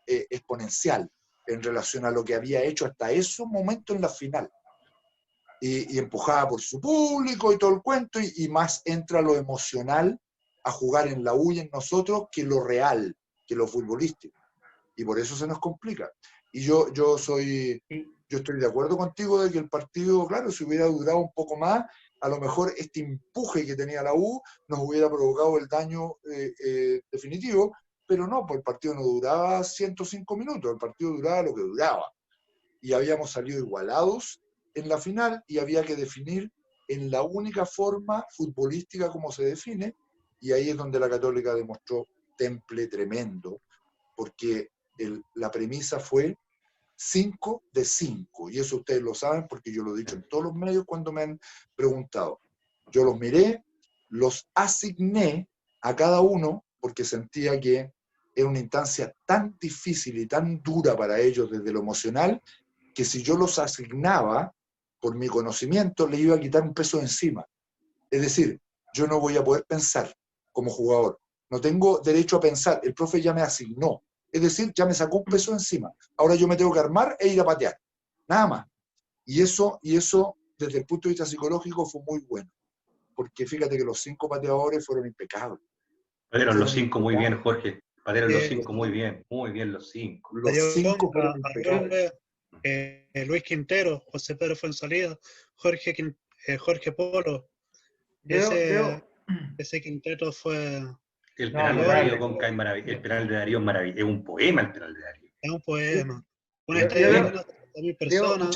exponencial en relación a lo que había hecho hasta ese momento en la final. Y empujada por su público y todo el cuento, y más entra lo emocional a jugar en la U y en nosotros que lo real, que lo futbolístico. Y por eso se nos complica. Y yo estoy de acuerdo contigo de que el partido, claro, si hubiera durado un poco más, a lo mejor este empuje que tenía la U nos hubiera provocado el daño definitivo, pero no, pues el partido no duraba 105 minutos, el partido duraba lo que duraba. Y habíamos salido igualados en la final y había que definir en la única forma futbolística como se define, y ahí es donde la Católica demostró temple tremendo, porque la premisa fue 5 de 5, y eso ustedes lo saben porque yo lo he dicho en todos los medios cuando me han preguntado. Yo los miré, los asigné a cada uno porque sentía que era una instancia tan difícil y tan dura para ellos desde lo emocional, que si yo los asignaba por mi conocimiento, les iba a quitar un peso de encima. Es decir, yo no voy a poder pensar como jugador, no tengo derecho a pensar, el profe ya me asignó. Es decir, ya me sacó un peso encima. Ahora yo me tengo que armar e ir a patear. Nada más. Y eso, desde el punto de vista psicológico, fue muy bueno. Porque fíjate que los 5 pateadores fueron impecables. Patearon los 5 muy bien, Jorge. Patearon los 5 muy bien los 5. Los 5 fueron impecables. Luis Quintero, José Pedro Fuenzalida, Jorge Polo. Ese quinteto fue... El No, penal de notable. Darío Conca es maravilloso. El penal de Darío es maravilloso. Es un poema el penal de Darío. Es un poema. Un Yo- estadio yo- lleno de 70.000 personas.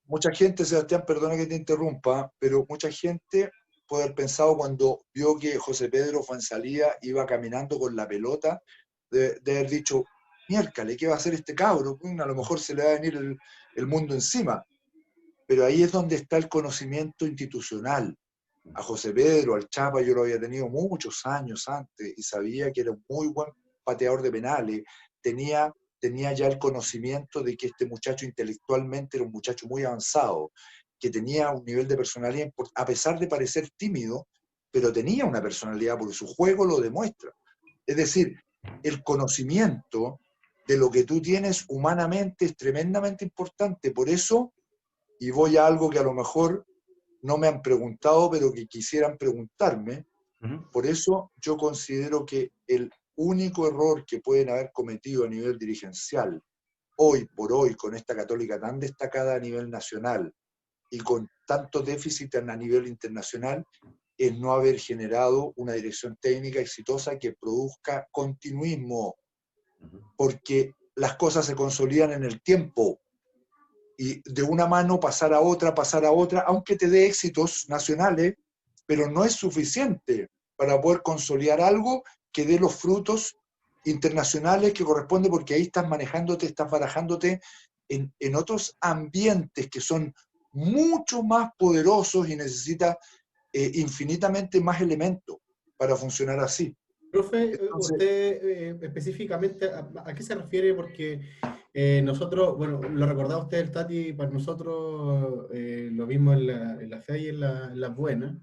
mucha gente, Sebastián, perdona que te interrumpa, pero mucha gente puede haber pensado cuando vio que José Pedro Fuenzalía iba caminando con la pelota, de haber dicho, miércale, ¿qué va a hacer este cabro? A lo mejor se le va a venir el mundo encima. Pero ahí es donde está el conocimiento institucional. A José Pedro, al Chapa, yo lo había tenido muchos años antes y sabía que era un muy buen pateador de penales. Tenía ya el conocimiento de que este muchacho intelectualmente era un muchacho muy avanzado, que tenía un nivel de personalidad, a pesar de parecer tímido, pero tenía una personalidad porque su juego lo demuestra. Es decir, el conocimiento de lo que tú tienes humanamente es tremendamente importante. Por eso, y voy a algo que a lo mejor no me han preguntado, pero que quisieran preguntarme, por eso yo considero que el único error que pueden haber cometido a nivel dirigencial, hoy por hoy, con esta Católica tan destacada a nivel nacional y con tanto déficit a nivel internacional, es no haber generado una dirección técnica exitosa que produzca continuismo, porque las cosas se consolidan en el tiempo, y de una mano pasar a otra, aunque te dé éxitos nacionales, pero no es suficiente para poder consolidar algo que dé los frutos internacionales que corresponde, porque ahí estás manejándote, estás barajándote en otros ambientes que son mucho más poderosos y necesitas infinitamente más elementos para funcionar así. Profe, Entonces, usted específicamente, ¿a qué se refiere? Porque nosotros, bueno, lo recordaba usted el Tati, para nosotros lo vimos en la fe y en las buenas,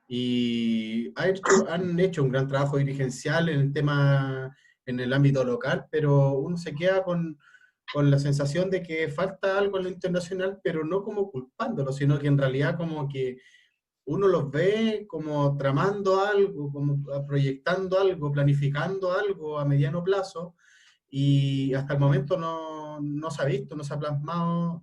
y han hecho un gran trabajo dirigencial en el tema, en el ámbito local, pero uno se queda con la sensación de que falta algo en lo internacional, pero no como culpándolo, sino que en realidad como que uno los ve como tramando algo, como proyectando algo, planificando algo a mediano plazo, y hasta el momento no se ha visto, no se ha plasmado.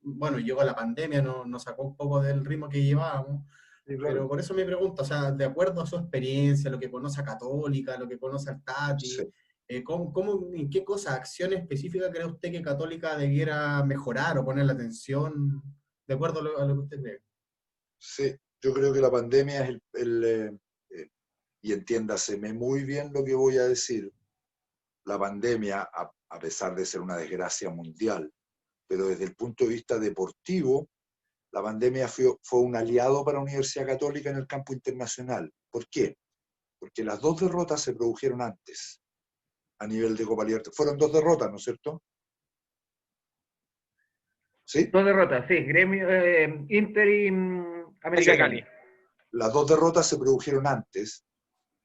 Bueno, llegó la pandemia, nos sacó un poco del ritmo que llevábamos, sí, pero claro. por eso me pregunto, o sea, de acuerdo a su experiencia, lo que conoce a Católica, lo que conoce al Tati, Sí. ¿en qué cosa, acción específica cree usted que Católica debiera mejorar o poner la atención, de acuerdo a lo que usted cree? Sí, yo creo que la pandemia es y entiéndaseme muy bien lo que voy a decir, la pandemia, a pesar de ser una desgracia mundial, pero desde el punto de vista deportivo, la pandemia fue un aliado para la Universidad Católica en el campo internacional. ¿Por qué? Porque las dos derrotas se produjeron antes, a nivel de Copa Libertadores. Fueron dos derrotas, ¿no es cierto? ¿Sí? Dos derrotas, sí. Gremio, Inter y América Cali. Las dos derrotas se produjeron antes.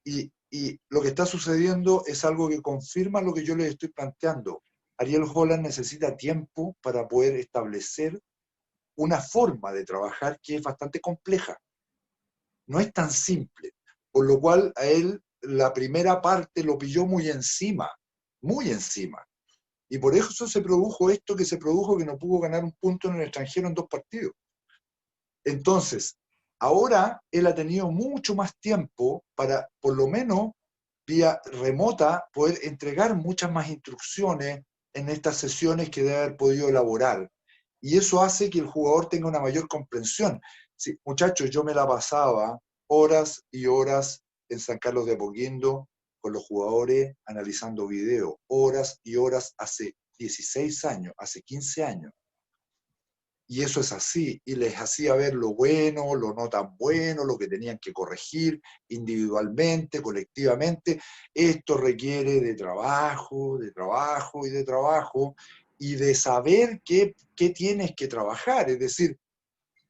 Y lo que está sucediendo es algo que confirma lo que yo les estoy planteando. Ariel Holland necesita tiempo para poder establecer una forma de trabajar que es bastante compleja. No es tan simple. Por lo cual a él la primera parte lo pilló muy encima, muy encima. Y por eso se produjo esto que se produjo, que no pudo ganar un punto en el extranjero en dos partidos. Entonces, ahora él ha tenido mucho más tiempo para, por lo menos, vía remota, poder entregar muchas más instrucciones en estas sesiones que debe haber podido elaborar. Y eso hace que el jugador tenga una mayor comprensión. Sí, muchachos, yo me la pasaba horas y horas en San Carlos de Apoquindo con los jugadores analizando video, horas y horas hace 16 años, hace 15 años. Y eso es así, y les hacía ver lo bueno, lo no tan bueno, lo que tenían que corregir individualmente, colectivamente. Esto requiere de trabajo, de trabajo y de trabajo, y de saber qué tienes que trabajar. Es decir,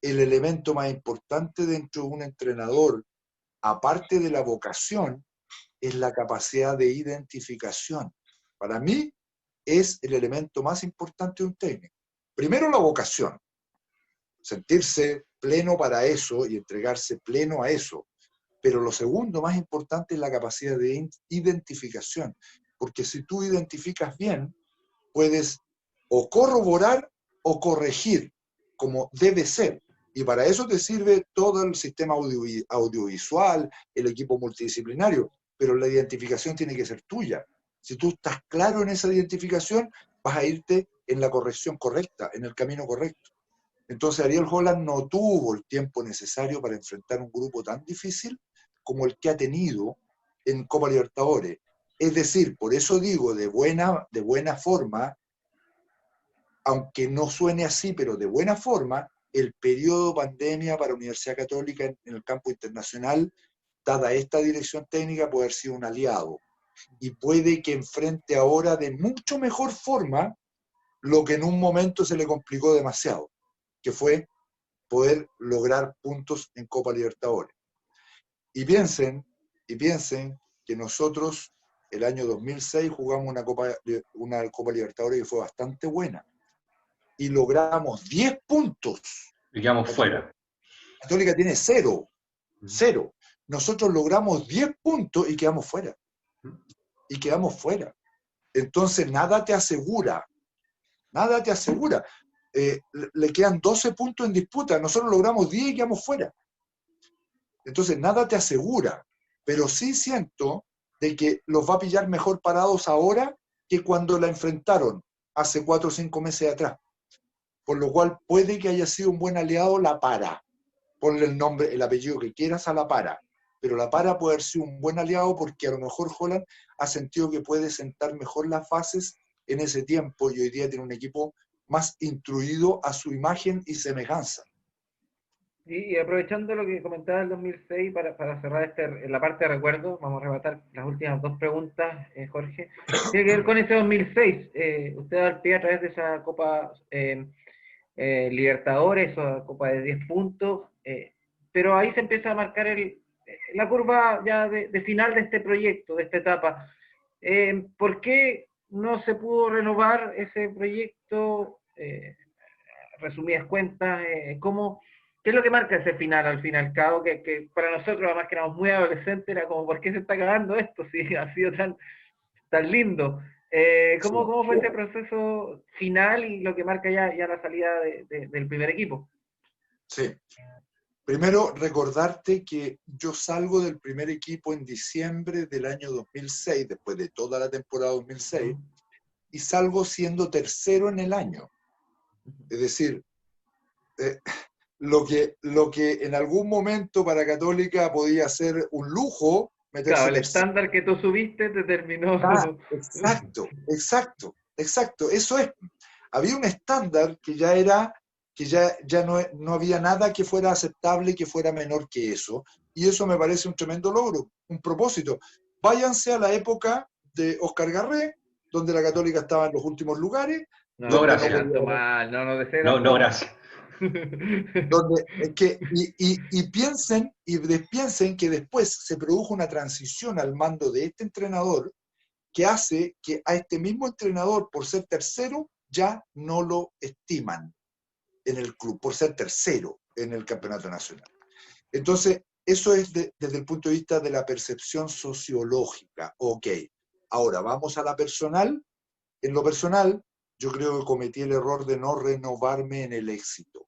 el elemento más importante dentro de un entrenador, aparte de la vocación, es la capacidad de identificación. Para mí es el elemento más importante de un técnico. Primero la vocación, sentirse pleno para eso y entregarse pleno a eso. Pero lo segundo más importante es la capacidad de identificación, porque si tú identificas bien, puedes o corroborar o corregir, como debe ser. Y para eso te sirve todo el sistema audiovisual, el equipo multidisciplinario, pero la identificación tiene que ser tuya. Si tú estás claro en esa identificación, vas a irte en la corrección correcta, en el camino correcto. Entonces Ariel Holland no tuvo el tiempo necesario para enfrentar un grupo tan difícil como el que ha tenido en Copa Libertadores. Es decir, por eso digo, de buena forma, aunque no suene así, pero de buena forma, el periodo pandemia para Universidad Católica en el campo internacional, dada esta dirección técnica, puede haber sido un aliado. Y puede que enfrente ahora de mucho mejor forma lo que en un momento se le complicó demasiado, que fue poder lograr puntos en Copa Libertadores. Y piensen que nosotros el año 2006 jugamos una Copa Libertadores que fue bastante buena. Y logramos 10 puntos. Y quedamos fuera. Católica tiene 0. Nosotros logramos 10 puntos y quedamos fuera. Entonces nada te asegura. Le quedan 12 puntos en disputa. Nosotros logramos 10 y quedamos fuera. Entonces nada te asegura. Pero sí siento de que los va a pillar mejor parados ahora que cuando la enfrentaron hace 4 o 5 meses atrás. Por lo cual puede que haya sido un buen aliado La Para. Ponle el nombre, el apellido que quieras a La Para. Pero La Para puede haber sido un buen aliado porque a lo mejor Holland ha sentido que puede sentar mejor las bases en ese tiempo y hoy día tiene un equipo más instruido a su imagen y semejanza. Y aprovechando lo que comentaba el 2006, para cerrar la parte de recuerdo, vamos a rematar las últimas 2 preguntas, Jorge. Tiene que ver con ese 2006. Usted da el pie a través de esa Copa Libertadores, o Copa de 10 puntos, pero ahí se empieza a marcar la curva ya de final de este proyecto, de esta etapa. ¿Por qué no se pudo renovar ese proyecto? Resumidas cuentas, ¿qué es lo que marca ese final al fin y al cabo? Que para nosotros, además que éramos muy adolescentes, era como, ¿por qué se está acabando esto si ha sido tan lindo? ¿Cómo fue ese proceso final y lo que marca ya la salida del primer equipo? Sí. Primero, recordarte que yo salgo del primer equipo en diciembre del año 2006, después de toda la temporada 2006, y salgo siendo tercero en el año. Es decir, lo que en algún momento para Católica podía ser un lujo, meterse claro, el tercero. estándar que tú subiste te terminó. Exacto. Eso es. Había un estándar que ya era, que ya no había nada que fuera aceptable que fuera menor que eso. Y eso me parece un tremendo logro, un propósito. Váyanse a la época de Oscar Garré, donde la Católica estaba en los últimos lugares. No, gracias. No, gracias. Y piensen que después se produjo una transición al mando de este entrenador que hace que a este mismo entrenador, por ser tercero, ya no lo estiman en el club, por ser tercero en el campeonato nacional. Entonces, eso es desde el punto de vista de la percepción sociológica. Ok, ahora vamos a la personal. En lo personal, yo creo que cometí el error de no renovarme en el éxito.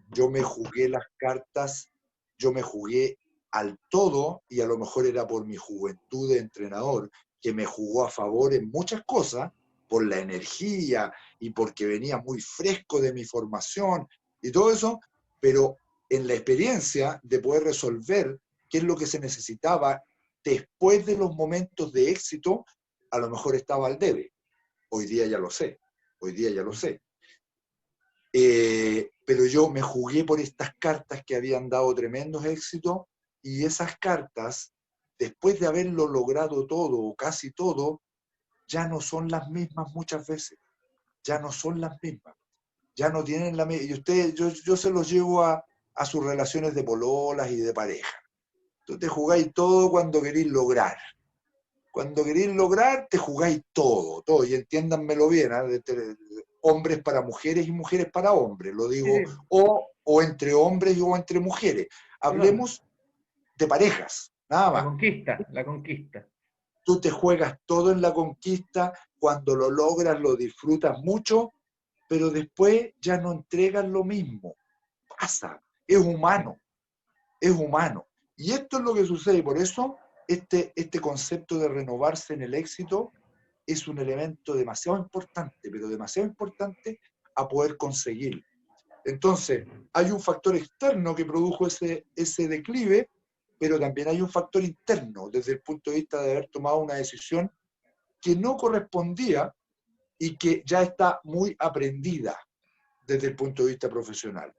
Yo me jugué las cartas, yo me jugué al todo, y a lo mejor era por mi juventud de entrenador, que me jugó a favor en muchas cosas, por la energía y porque venía muy fresco de mi formación y todo eso, pero en la experiencia de poder resolver qué es lo que se necesitaba después de los momentos de éxito, a lo mejor estaba al debe. Hoy día ya lo sé. Pero yo me jugué por estas cartas que habían dado tremendos éxitos, y esas cartas, después de haberlo logrado todo o casi todo, ya no son las mismas muchas veces. Ya no son las mismas. Ya no tienen la misma. Y ustedes, yo se los llevo a sus relaciones de pololas y de pareja. Tú te jugáis todo cuando queréis lograr. Cuando queréis lograr, te jugáis todo. Y entiéndanmelo bien, ¿eh? Hombres para mujeres y mujeres para hombres, lo digo, sí. o entre hombres o entre mujeres. Hablemos de parejas, nada más. La conquista. Tú te juegas todo en la conquista, cuando lo logras lo disfrutas mucho, pero después ya no entregan lo mismo. Pasa, es humano, es humano. Y esto es lo que sucede, y por eso este concepto de renovarse en el éxito es un elemento demasiado importante, pero demasiado importante a poder conseguir. Entonces, hay un factor externo que produjo ese declive, pero también hay un factor interno, desde el punto de vista de haber tomado una decisión que no correspondía y que ya está muy aprendida desde el punto de vista profesional.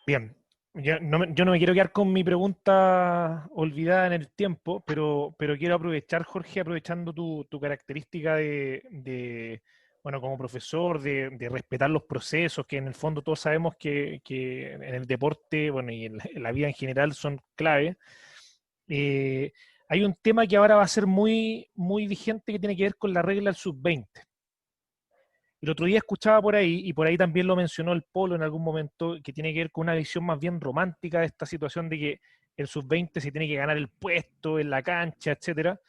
Bien, yo no me quiero quedar con mi pregunta olvidada en el tiempo, pero quiero aprovechar, Jorge, aprovechando tu característica bueno, como profesor, de respetar los procesos, que en el fondo todos sabemos que en el deporte, bueno, y en la vida en general son clave. Hay un tema que ahora va a ser muy, muy vigente que tiene que ver con la regla del sub-20. El otro día escuchaba por ahí, y por ahí también lo mencionó el Polo en algún momento, que tiene que ver con una visión más bien romántica de esta situación de que el sub-20 se tiene que ganar el puesto en la cancha, etcétera.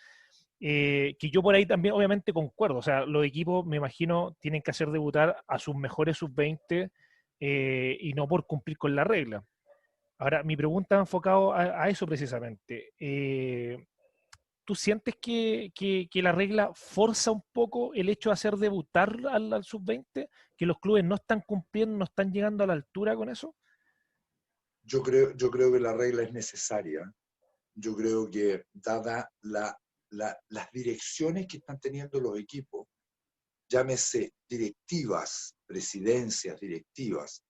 Que yo por ahí también obviamente concuerdo. O sea, los equipos, me imagino, tienen que hacer debutar a sus mejores sub-20 y no por cumplir con la regla. Ahora, mi pregunta va enfocado a eso precisamente. ¿Tú sientes que la regla forza un poco el hecho de hacer debutar al sub-20? ¿Que los clubes no están cumpliendo, no están llegando a la altura con eso? Yo creo que la regla es necesaria. Yo creo que, dada las direcciones que están teniendo los equipos, llámese directivas, presidencias, directivas,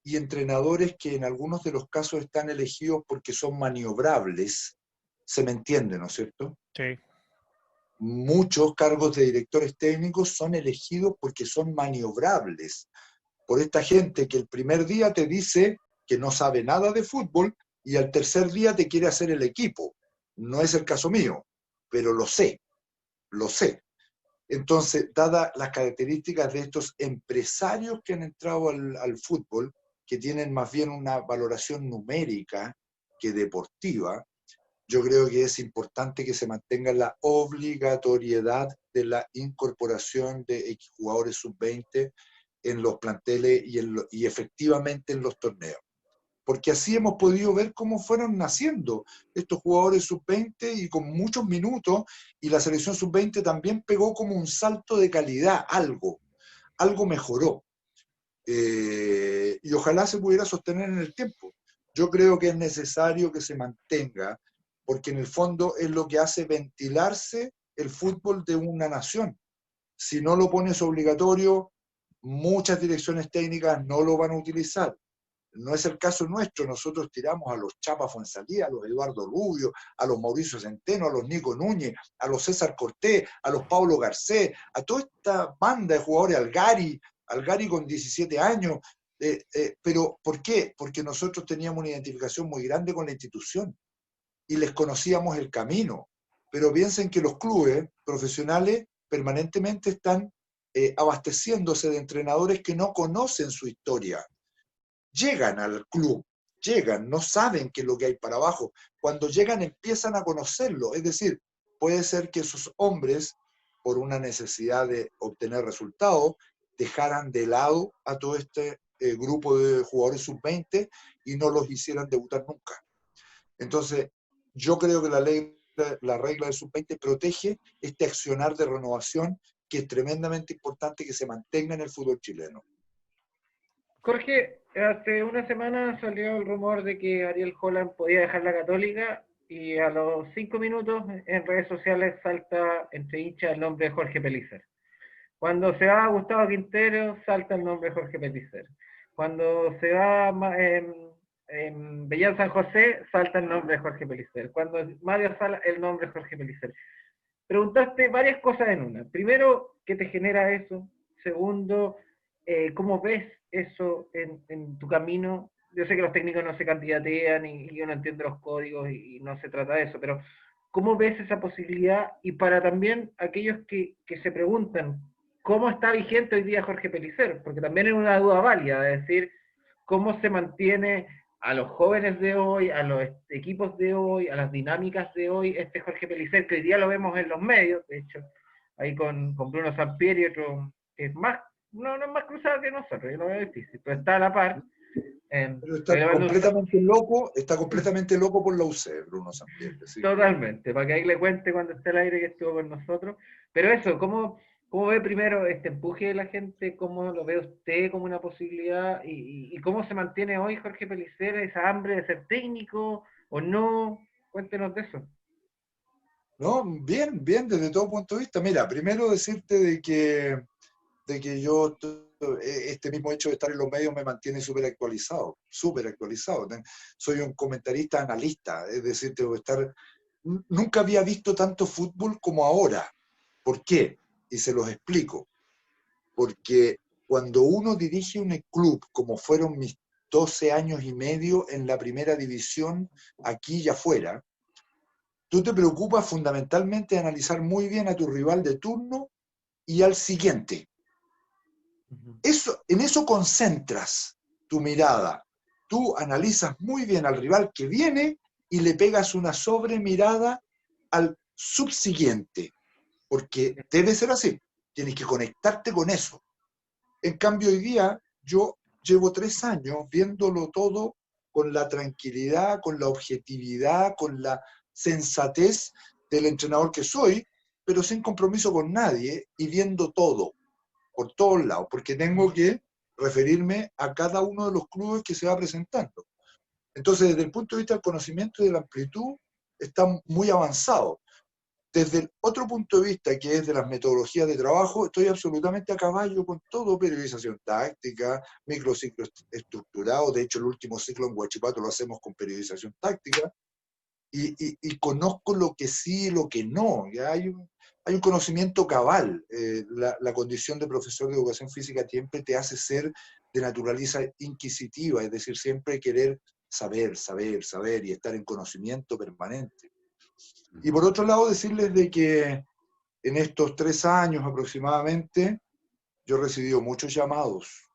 y entrenadores que en algunos de los casos están elegidos porque son maniobrables, se me entiende, ¿no es cierto? Sí. Muchos cargos de directores técnicos son elegidos porque son maniobrables por esta gente que el primer día te dice que no sabe nada de fútbol y al tercer día te quiere hacer el equipo. No es el caso mío, pero lo sé, lo sé. Entonces, dadas las características de estos empresarios que han entrado al fútbol, que tienen más bien una valoración numérica que deportiva, yo creo que es importante que se mantenga la obligatoriedad de la incorporación de jugadores sub-20 en los planteles y efectivamente en los torneos. Porque así hemos podido ver cómo fueron naciendo estos jugadores sub-20 y con muchos minutos, y la selección sub-20 también pegó como un salto de calidad, algo mejoró. Y ojalá se pudiera sostener en el tiempo. Yo creo que es necesario que se mantenga, porque en el fondo es lo que hace ventilarse el fútbol de una nación. Si no lo pones obligatorio, muchas direcciones técnicas no lo van a utilizar. No es el caso nuestro, nosotros tiramos a los Chapa Fuenzalía, a los Eduardo Rubio, a los Mauricio Centeno, a los Nico Núñez, a los César Cortés, a los Pablo Garcés, a toda esta banda de jugadores, al Gary con 17 años. Pero ¿por qué? Porque nosotros teníamos una identificación muy grande con la institución y les conocíamos el camino. Pero piensen que los clubes profesionales permanentemente están abasteciéndose de entrenadores que no conocen su historia. Llegan al club, no saben qué es lo que hay para abajo. Cuando llegan empiezan a conocerlo. Es decir, puede ser que esos hombres, por una necesidad de obtener resultados, dejaran de lado a todo este grupo de jugadores sub-20 y no los hicieran debutar nunca. Entonces, yo creo que la regla del sub-20 protege este accionar de renovación que es tremendamente importante que se mantenga en el fútbol chileno. Jorge, hace una semana salió el rumor de que Ariel Holland podía dejar la Católica y a los 5 minutos en redes sociales salta entre hinchas el nombre de Jorge Pellicer. Cuando se va Gustavo Quintero, salta el nombre de Jorge Pellicer. Cuando se va en Bellán San José, salta el nombre de Jorge Pellicer. Cuando Mario Sala, el nombre de Jorge Pellicer. Preguntaste varias cosas en una. Primero, ¿qué te genera eso? Segundo, ¿cómo ves eso en tu camino? Yo sé que los técnicos no se candidatean y yo no entiendo los códigos y no se trata de eso, pero ¿cómo ves esa posibilidad? Y para también aquellos que se preguntan, ¿cómo está vigente hoy día Jorge Pellicer? Porque también es una duda válida, de decir, ¿cómo se mantiene a los jóvenes de hoy, a los equipos de hoy, a las dinámicas de hoy, Jorge Pellicer, que hoy día lo vemos en los medios, de hecho, ahí con Bruno Sampieri, otro que es más, no es más cruzado que nosotros, yo lo veo difícil, pero está a la par. Pero está completamente loco por la UC, Bruno Sampier. ¿Sí? Totalmente, para que ahí le cuente cuando esté al aire que estuvo con nosotros. Pero eso, ¿cómo ve primero este empuje de la gente? ¿Cómo lo ve usted como una posibilidad? ¿Y cómo se mantiene hoy Jorge Pellicer esa hambre de ser técnico o no? Cuéntenos de eso. No, bien, desde todo punto de vista. Mira, primero decirte de que yo, este mismo hecho de estar en los medios me mantiene súper actualizado, súper actualizado. Soy un comentarista analista, es decir, tengo que estar... Nunca había visto tanto fútbol como ahora. ¿Por qué? Y se los explico. Porque cuando uno dirige un club, como fueron mis 12 años y medio en la primera división, aquí y afuera, tú te preocupas fundamentalmente de analizar muy bien a tu rival de turno y al siguiente. En eso concentras tu mirada. Tú analizas muy bien al rival que viene y le pegas una sobremirada al subsiguiente, porque debe ser así. Tienes que conectarte con eso. En cambio, hoy día yo llevo 3 años viéndolo todo con la tranquilidad, con la objetividad, con la sensatez del entrenador que soy, pero sin compromiso con nadie y viendo todo, por todos lados, porque tengo que referirme a cada uno de los clubes que se va presentando. Entonces, desde el punto de vista del conocimiento y de la amplitud, está muy avanzado. Desde el otro punto de vista, que es de las metodologías de trabajo, estoy absolutamente a caballo con todo: periodización táctica, microciclo estructurado. De hecho, el último ciclo en Huachipato lo hacemos con periodización táctica, y conozco lo que sí y lo que no. ¿Ya? Hay un conocimiento cabal. La condición de profesor de educación física siempre te hace ser de naturaleza inquisitiva, es decir, siempre querer saber y estar en conocimiento permanente. Y por otro lado, decirles de que en estos 3 años aproximadamente, yo he recibido muchos llamados,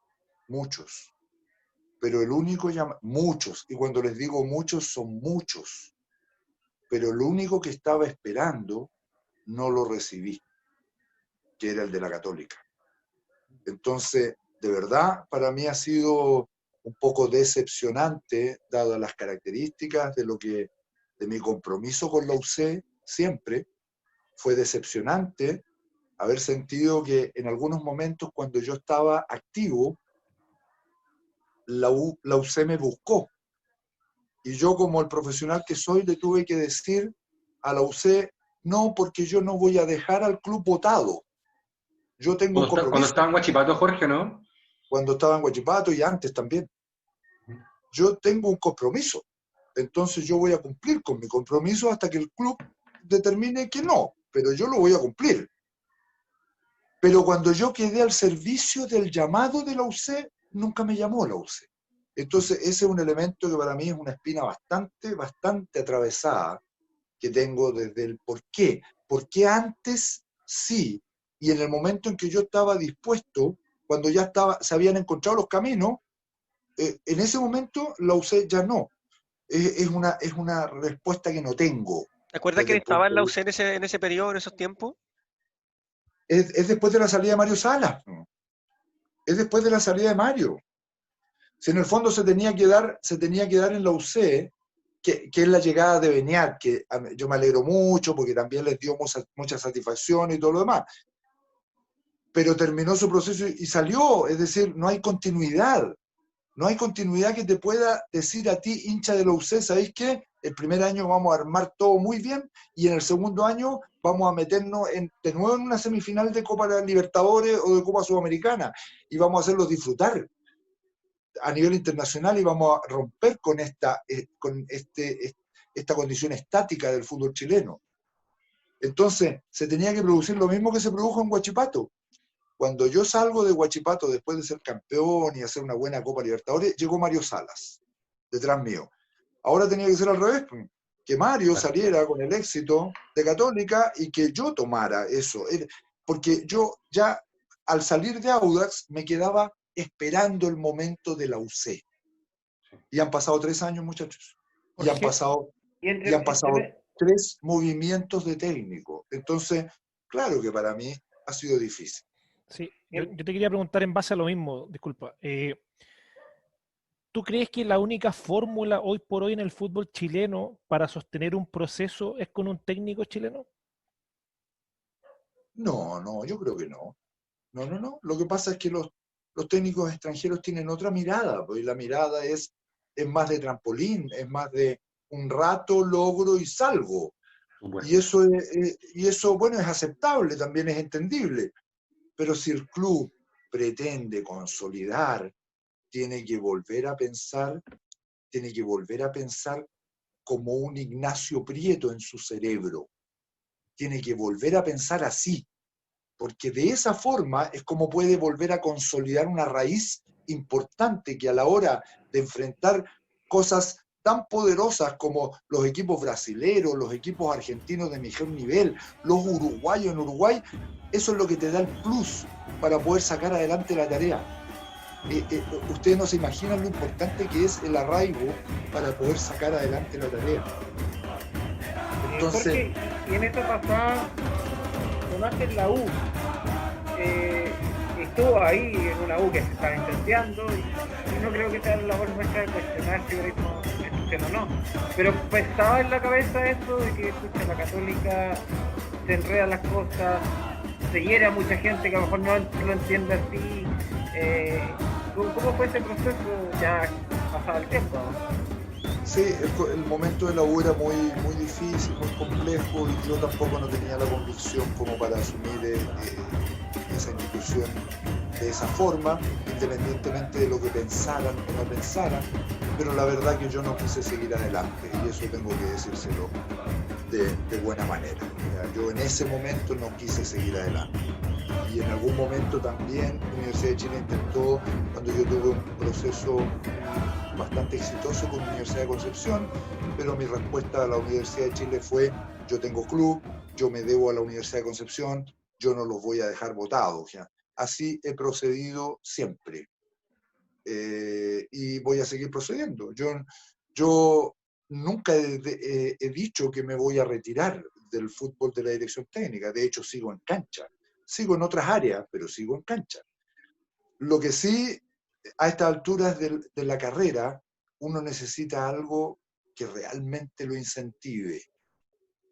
muchos, pero el único llamado, muchos, y cuando les digo muchos, son muchos, pero el único que estaba esperando no lo recibí, que era el de la Católica. Entonces, de verdad, para mí ha sido un poco decepcionante, dadas las características de mi compromiso con la UC siempre. Fue decepcionante haber sentido que en algunos momentos, cuando yo estaba activo, la UC me buscó. Y yo, como el profesional que soy, le tuve que decir a la UC: no, porque yo no voy a dejar al club botado. Yo tengo un compromiso. Cuando estaba en Huachipato, Jorge, ¿no? Cuando estaba en Huachipato y antes también. Yo tengo un compromiso. Entonces yo voy a cumplir con mi compromiso hasta que el club determine que no, pero yo lo voy a cumplir. Pero cuando yo quedé al servicio del llamado de la UC, nunca me llamó la UC. Entonces ese es un elemento que para mí es una espina bastante atravesada, que tengo desde el por qué. ¿Por qué antes sí? Y en el momento en que yo estaba dispuesto, cuando ya se habían encontrado los caminos, en ese momento la UC ya no. Es una respuesta que no tengo. ¿Te acuerdas que estaba en la UC en ese periodo, en esos tiempos? Es después de la salida de Mario Salas. Es después de la salida de Mario. Si en el fondo se tenía que dar en la UC, que es la llegada de Beñat, que yo me alegro mucho porque también les dio mucha satisfacción y todo lo demás. Pero terminó su proceso y salió, es decir, no hay continuidad. No hay continuidad que te pueda decir a ti, hincha de la UC: ¿sabéis qué? El primer año vamos a armar todo muy bien y en el segundo año vamos a meternos de nuevo en una semifinal de Copa Libertadores o de Copa Sudamericana y vamos a hacerlos disfrutar a nivel internacional y vamos a romper con esta condición estática del fútbol chileno. Entonces, se tenía que producir lo mismo que se produjo en Huachipato. Cuando yo salgo de Huachipato después de ser campeón y hacer una buena Copa Libertadores, llegó Mario Salas, detrás mío. Ahora tenía que ser al revés, que Mario saliera con el éxito de Católica y que yo tomara eso. Porque yo ya, al salir de Audax, me quedaba esperando el momento de la UC. Y han pasado 3 años, muchachos. Y han pasado 3 movimientos de técnico. Entonces, claro que para mí ha sido difícil. Sí, yo te quería preguntar en base a lo mismo, disculpa. ¿Tú crees que la única fórmula hoy por hoy en el fútbol chileno para sostener un proceso es con un técnico chileno? No, no, yo creo que no. No, no, no. Lo que pasa es que los técnicos extranjeros tienen otra mirada, pues, y la mirada es más de trampolín, es más de un rato, logro y salgo. Supuesto. Y eso, bueno, es aceptable, también es entendible. Pero si el club pretende consolidar, tiene que volver a pensar, tiene que volver a pensar como un Ignacio Prieto en su cerebro. Tiene que volver a pensar así, porque de esa forma es como puede volver a consolidar una raíz importante que a la hora de enfrentar cosas tan poderosas como los equipos brasileños, los equipos argentinos de mejor nivel, los uruguayos en Uruguay, eso es lo que te da el plus para poder sacar adelante la tarea. Ustedes no se imaginan lo importante que es el arraigo para poder sacar adelante la tarea. Entonces, y en esta pasada, tomaste en la U, estuvo ahí en una U que se estaba incendiando y no creo que sea la labor nuestra de cuestionar si hubiera hecho o no. Pero pesaba en la cabeza eso de que escucha, la Católica se enreda las cosas, se hiere a mucha gente que a lo mejor no lo entiende así. ¿Cómo fue ese proceso ya pasado el tiempo? sí, el momento de la U era muy, muy difícil, muy complejo, y yo tampoco no tenía la convicción como para asumir esa institución de esa forma, independientemente de lo que pensaran o no pensaran, pero la verdad que yo no quise seguir adelante, y eso tengo que decírselo de buena manera. Yo en ese momento no quise seguir adelante. Y en algún momento también la Universidad de Chile intentó, cuando yo tuve un proceso bastante exitoso con la Universidad de Concepción, pero mi respuesta a la Universidad de Chile fue: yo tengo club, yo me debo a la Universidad de Concepción, yo no los voy a dejar votados. ¿Ya? Así he procedido siempre, y voy a seguir procediendo. Yo nunca he dicho que me voy a retirar del fútbol de la dirección técnica, de hecho sigo en cancha, sigo en otras áreas, pero sigo en cancha. Lo que sí, a estas alturas de la carrera, uno necesita algo que realmente lo incentive,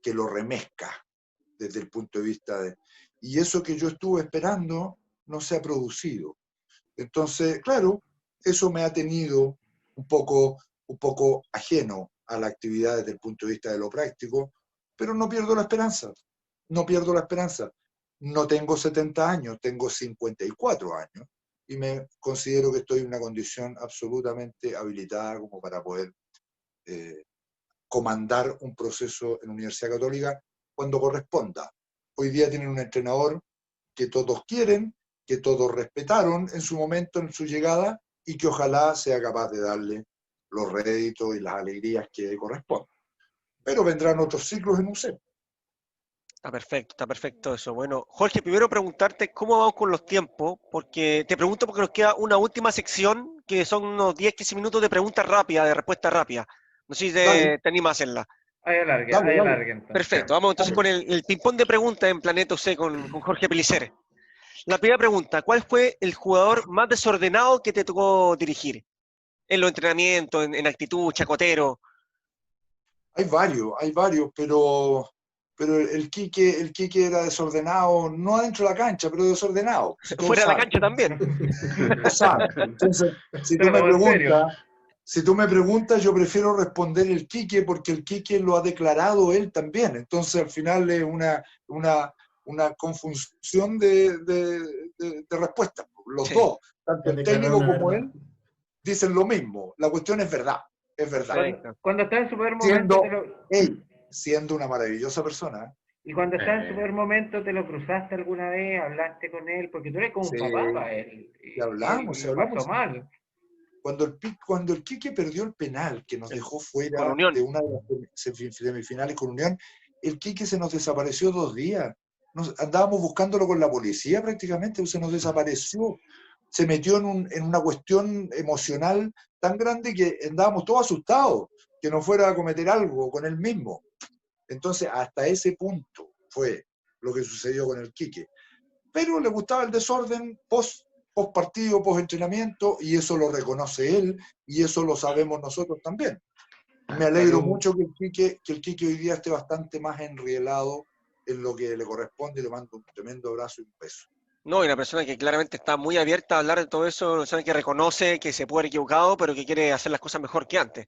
que lo remezca desde el punto de vista de... Y eso que yo estuve esperando no se ha producido. Entonces, claro, eso me ha tenido un poco ajeno a la actividad desde el punto de vista de lo práctico, pero no pierdo la esperanza, no pierdo la esperanza. No tengo 70 años, tengo 54 años, y me considero que estoy en una condición absolutamente habilitada como para poder comandar un proceso en la Universidad Católica cuando corresponda. Hoy día tienen un entrenador que todos quieren, que todos respetaron en su momento, en su llegada, y que ojalá sea capaz de darle los réditos y las alegrías que corresponden. Pero vendrán otros ciclos en UCEP. Está perfecto eso. Bueno, Jorge, primero preguntarte cómo vamos con los tiempos, porque te pregunto porque nos queda una última sección, que son unos 10-15 minutos de preguntas rápidas, de respuesta rápida. No sé si te animas a hacerla. Ahí alarguen. Perfecto, vamos entonces con el ping-pong de preguntas en Planeta UC con Jorge Pellicer. La primera pregunta: ¿cuál fue el jugador más desordenado que te tocó dirigir? En los entrenamientos, en actitud, chacotero. Hay varios, pero el Quique era desordenado, no adentro de la cancha, pero desordenado. Fuera de la cancha también. Entonces, si tú me preguntas, yo prefiero responder el Quique, porque el Quique lo ha declarado él también. Entonces, al final es una confusión de respuestas. Los dos, tanto el técnico como él, dicen lo mismo. La cuestión es verdad. Es verdad. Cuando está en su peor momento... Siendo una maravillosa persona. Y cuando está en su peor momento, ¿te lo cruzaste alguna vez? ¿Hablaste con él? Porque tú eres como un papá para él. Y hablamos. Mal. Cuando el Quique perdió el penal, que nos dejó fuera de una de las semifinales con Unión, el Quique se nos desapareció 2 días. Andábamos buscándolo con la policía prácticamente, se nos desapareció. Se metió en una cuestión emocional tan grande que andábamos todos asustados, que no fuera a cometer algo con él mismo. Entonces, hasta ese punto fue lo que sucedió con el Quique. pero le gustaba el desorden post partido, post entrenamiento, y eso lo reconoce él, y eso lo sabemos nosotros también. Me alegro mucho que el Quique hoy día esté bastante más enrielado en lo que le corresponde, y le mando un tremendo abrazo y un beso. No, y una persona que claramente está muy abierta a hablar de todo eso, una persona que reconoce que se puede haber equivocado, pero que quiere hacer las cosas mejor que antes.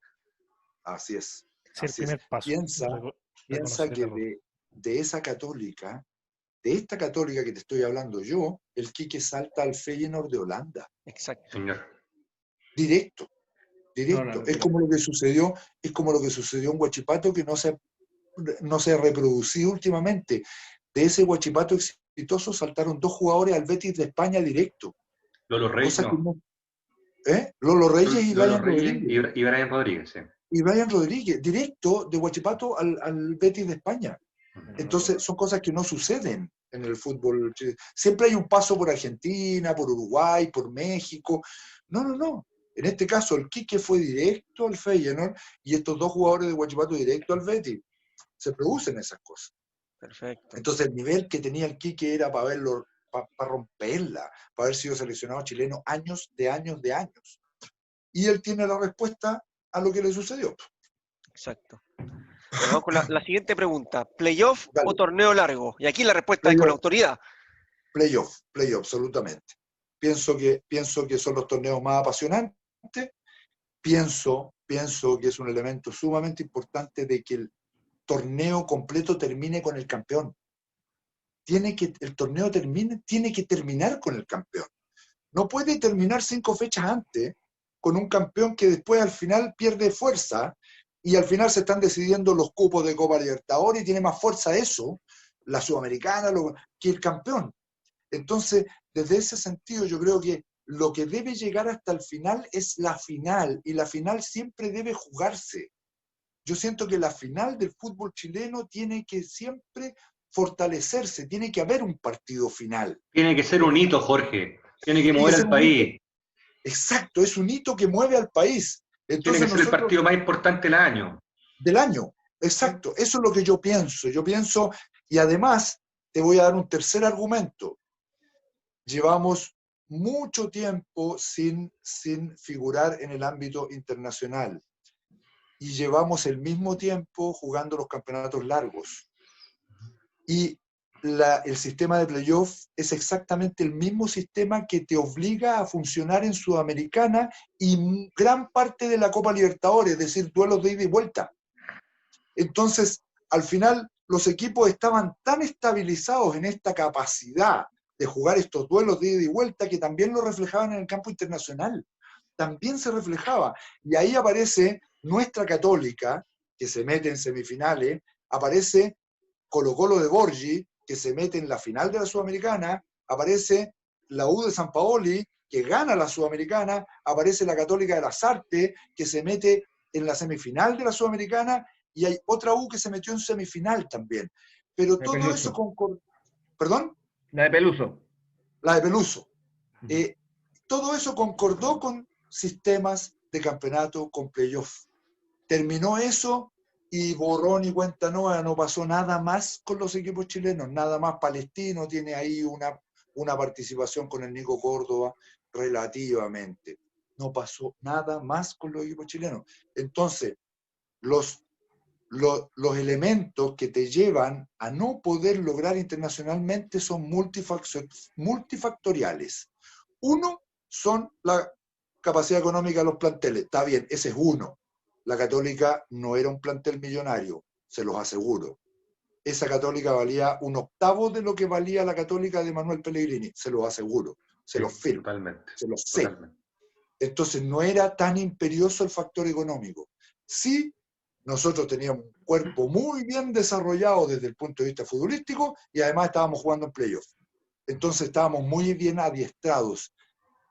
Así es. Sí, el Así es. primer paso. Piensa reconocer el que error. de esa Católica, de esta Católica que te estoy hablando yo, el Quique salta al Feyenoord de Holanda. Exacto. Señor. Directo. No. Es como lo que sucedió en Huachipato, que no se ha reproducido últimamente. De ese Huachipato exitoso saltaron 2 jugadores al Betis de España directo. Lolo Reyes, no. Lolo Reyes y Lolo Brian Reyes Rodríguez. y Brian Rodríguez, sí. Y Brian Rodríguez, directo de Huachipato al Betis de España. Entonces, son cosas que no suceden en el fútbol. Siempre hay un paso por Argentina, por Uruguay, por México. No. En este caso, el Quique fue directo al Feyenoord y estos 2 jugadores de Huachipato directo al Betis. Se producen esas cosas. Perfecto. Entonces, el nivel que tenía el Quique era para verlo, para romperla, para haber sido seleccionado chileno años. Y él tiene la respuesta a lo que le sucedió. Exacto. Bueno, vamos con la siguiente pregunta. ¿Playoff Dale. o torneo largo? Y aquí la respuesta es con autoridad. Playoff, absolutamente. Pienso que son los torneos más apasionantes. Pienso que es un elemento sumamente importante de que el torneo completo termine con el campeón. El torneo tiene que terminar con el campeón. No puede terminar 5 fechas antes con un campeón que después al final pierde fuerza, y al final se están decidiendo los cupos de Copa Libertadores y tiene más fuerza eso, la Sudamericana, que el campeón. Entonces, desde ese sentido, yo creo que lo que debe llegar hasta el final es la final, y la final siempre debe jugarse. Yo siento que la final del fútbol chileno tiene que siempre fortalecerse, tiene que haber un partido final. Tiene que ser un hito, Jorge. Tiene que mover al país. Exacto, es un hito que mueve al país. Entonces, tiene que ser el partido más importante del año. Del año, exacto. Eso es lo que yo pienso. Y además, te voy a dar un tercer argumento. Llevamos mucho tiempo sin figurar en el ámbito internacional. Y llevamos el mismo tiempo jugando los campeonatos largos. Y el sistema de playoff es exactamente el mismo sistema que te obliga a funcionar en Sudamericana y gran parte de la Copa Libertadores, es decir, duelos de ida y vuelta. Entonces, al final, los equipos estaban tan estabilizados en esta capacidad de jugar estos duelos de ida y vuelta que también lo reflejaban en el campo internacional. También se reflejaba. Y ahí aparece nuestra Católica, que se mete en semifinales, aparece Colo-Colo de Borgi, que se mete en la final de la Sudamericana, aparece la U de San Paoli, que gana la Sudamericana, aparece la Católica de Lasarte, que se mete en la semifinal de la Sudamericana, y hay otra U que se metió en semifinal también. Pero todo eso concordó. ¿Perdón? La de Peluso. La de Peluso. Todo eso concordó con sistemas de campeonato con playoff. Terminó eso y borrón y cuenta nueva, no pasó nada más con los equipos chilenos, nada más. Palestino tiene ahí una participación con el Nico Córdoba relativamente. No pasó nada más con los equipos chilenos. Entonces, los elementos que te llevan a no poder lograr internacionalmente son multifactoriales. Uno son la capacidad económica de los planteles. Está bien, ese es uno. La Católica no era un plantel millonario, se los aseguro. Esa Católica valía 1/8 de lo que valía la Católica de Manuel Pellegrini, se los aseguro, se los firmo, Totalmente. se los sé. Totalmente. Entonces no era tan imperioso el factor económico. Sí, nosotros teníamos un cuerpo muy bien desarrollado desde el punto de vista futbolístico y además estábamos jugando en playoff. Entonces estábamos muy bien adiestrados.